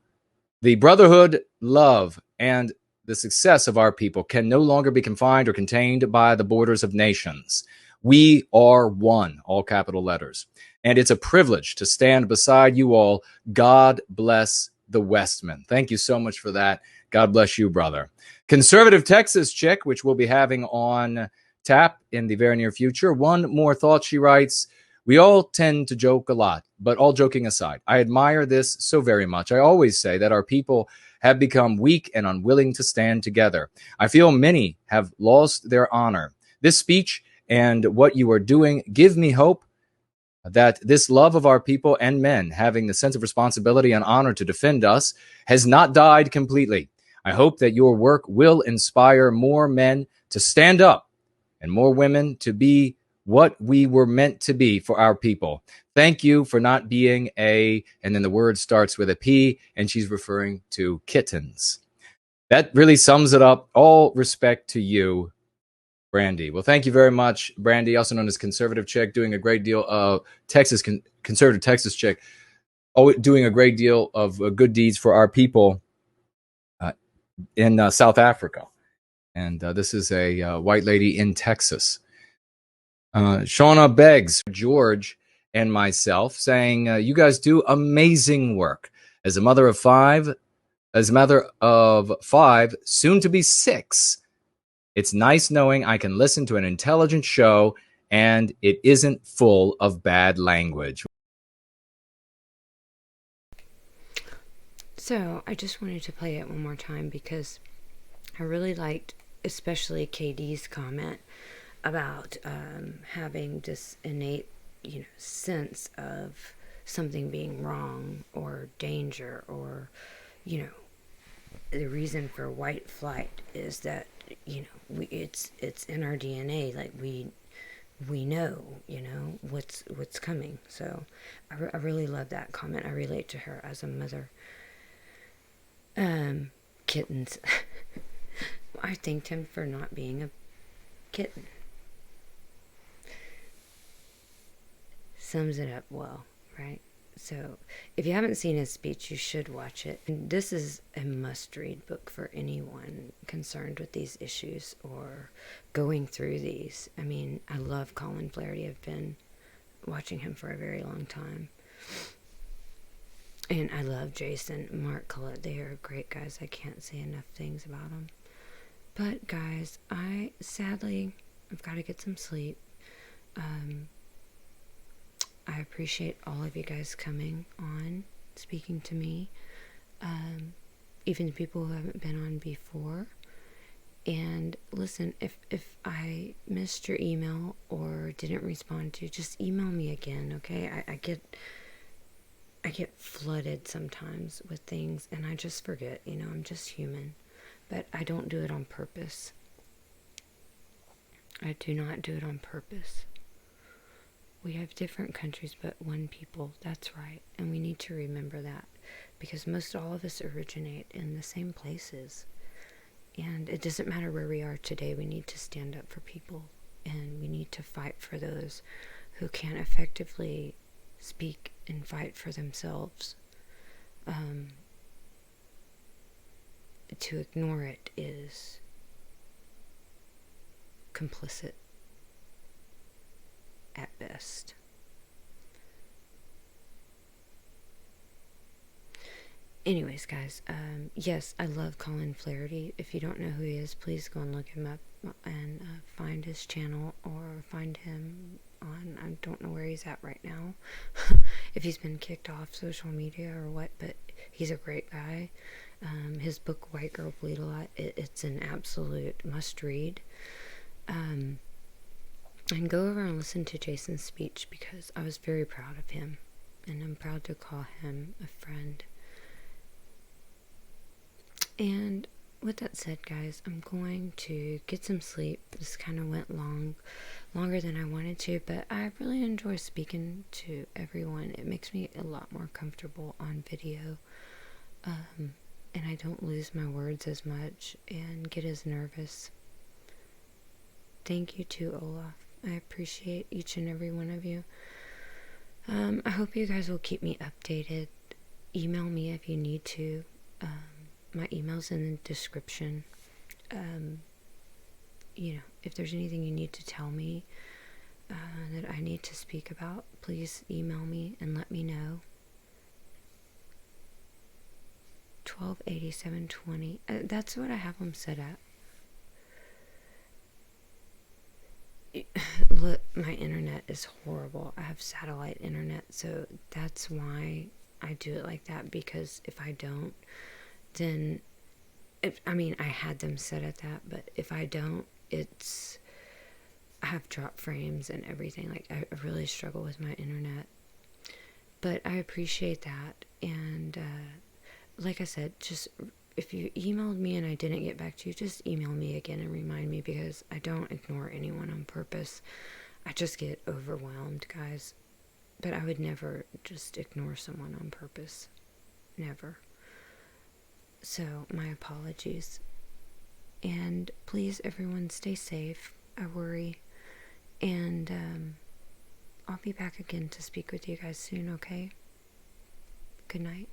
the brotherhood, love, and the success of our people can no longer be confined or contained by the borders of nations. We are one, all capital letters. And it's a privilege to stand beside you all. God bless the Westman. Thank you so much for that. God bless you, brother. Conservative Texas chick, which we'll be having on tap in the very near future. One more thought, she writes. We all tend to joke a lot, but all joking aside, I admire this so very much. I always say that our people have become weak and unwilling to stand together. I feel many have lost their honor. This speech and what you are doing give me hope that this love of our people and men, having the sense of responsibility and honor to defend us, has not died completely. I hope that your work will inspire more men to stand up and more women to be what we were meant to be for our people. Thank you for not being and then the word starts with a P, and she's referring to kittens. That really sums it up. All respect to you, Brandy. Well, thank you very much, Brandy, also known as Conservative Chick, doing a great deal of Conservative Texas Chick, doing a great deal of good deeds for our people in South Africa. And this is a white lady in Texas. Shauna Beggs, George, and myself saying, you guys do amazing work. As a mother of five, soon to be 6, it's nice knowing I can listen to an intelligent show and it isn't full of bad language. So I just wanted to play it one more time because I really liked especially KD's comment about having this innate, sense of something being wrong or danger, or, the reason for white flight is that, it's in our DNA. Like we know, what's coming. So I really love that comment. I relate to her as a mother. Kittens. I thanked him for not being a kitten. Sums it up well, right? So if you haven't seen his speech, you should watch it. And this is a must-read book for anyone concerned with these issues or going through these. I mean, I love Colin Flaherty. I've been watching him for a very long time. And I love Jason, Mark Collette. They are great guys. I can't say enough things about them. But guys, I've got to get some sleep. I appreciate all of you guys coming on, speaking to me, even the people who haven't been on before. And listen, if I missed your email or didn't respond to you, just email me again, okay? I get flooded sometimes with things, and I just forget, I'm just human. But I don't do it on purpose. I do not do it on purpose. We have different countries, but one people. That's right. And we need to remember that, because most all of us originate in the same places. And it doesn't matter where we are today. We need to stand up for people, and we need to fight for those who can't effectively speak and fight for themselves. To ignore it is complicit at best. Anyways, guys, yes, I love Colin Flaherty. If you don't know who he is, please go and look him up and find his channel, or find him on, I don't know where he's at right now, if he's been kicked off social media or what, but he's a great guy. His book, White Girl Bleed a Lot, it's an absolute must read. And go over and listen to Jason's speech, because I was very proud of him. And I'm proud to call him a friend. And with that said, guys, I'm going to get some sleep. This kind of went longer than I wanted to, but I really enjoy speaking to everyone. It makes me a lot more comfortable on video. And I don't lose my words as much and get as nervous. Thank you to Olaf. I appreciate each and every one of you. I hope you guys will keep me updated. Email me if you need to. My email's in the description. If there's anything you need to tell me that I need to speak about, please email me and let me know. 128720. That's what I have them set at. Look, my internet is horrible. I have satellite internet, so that's why I do it like that, because if I don't, then I had them set at that, but if I don't, I have drop frames and everything. Like, I really struggle with my internet, but I appreciate that. And like I said, just if you emailed me and I didn't get back to you, just email me again and remind me, because I don't ignore anyone on purpose. I just get overwhelmed, guys. But I would never just ignore someone on purpose. Never. So, my apologies. And please, everyone, stay safe. I worry. And I'll be back again to speak with you guys soon, okay? Good night.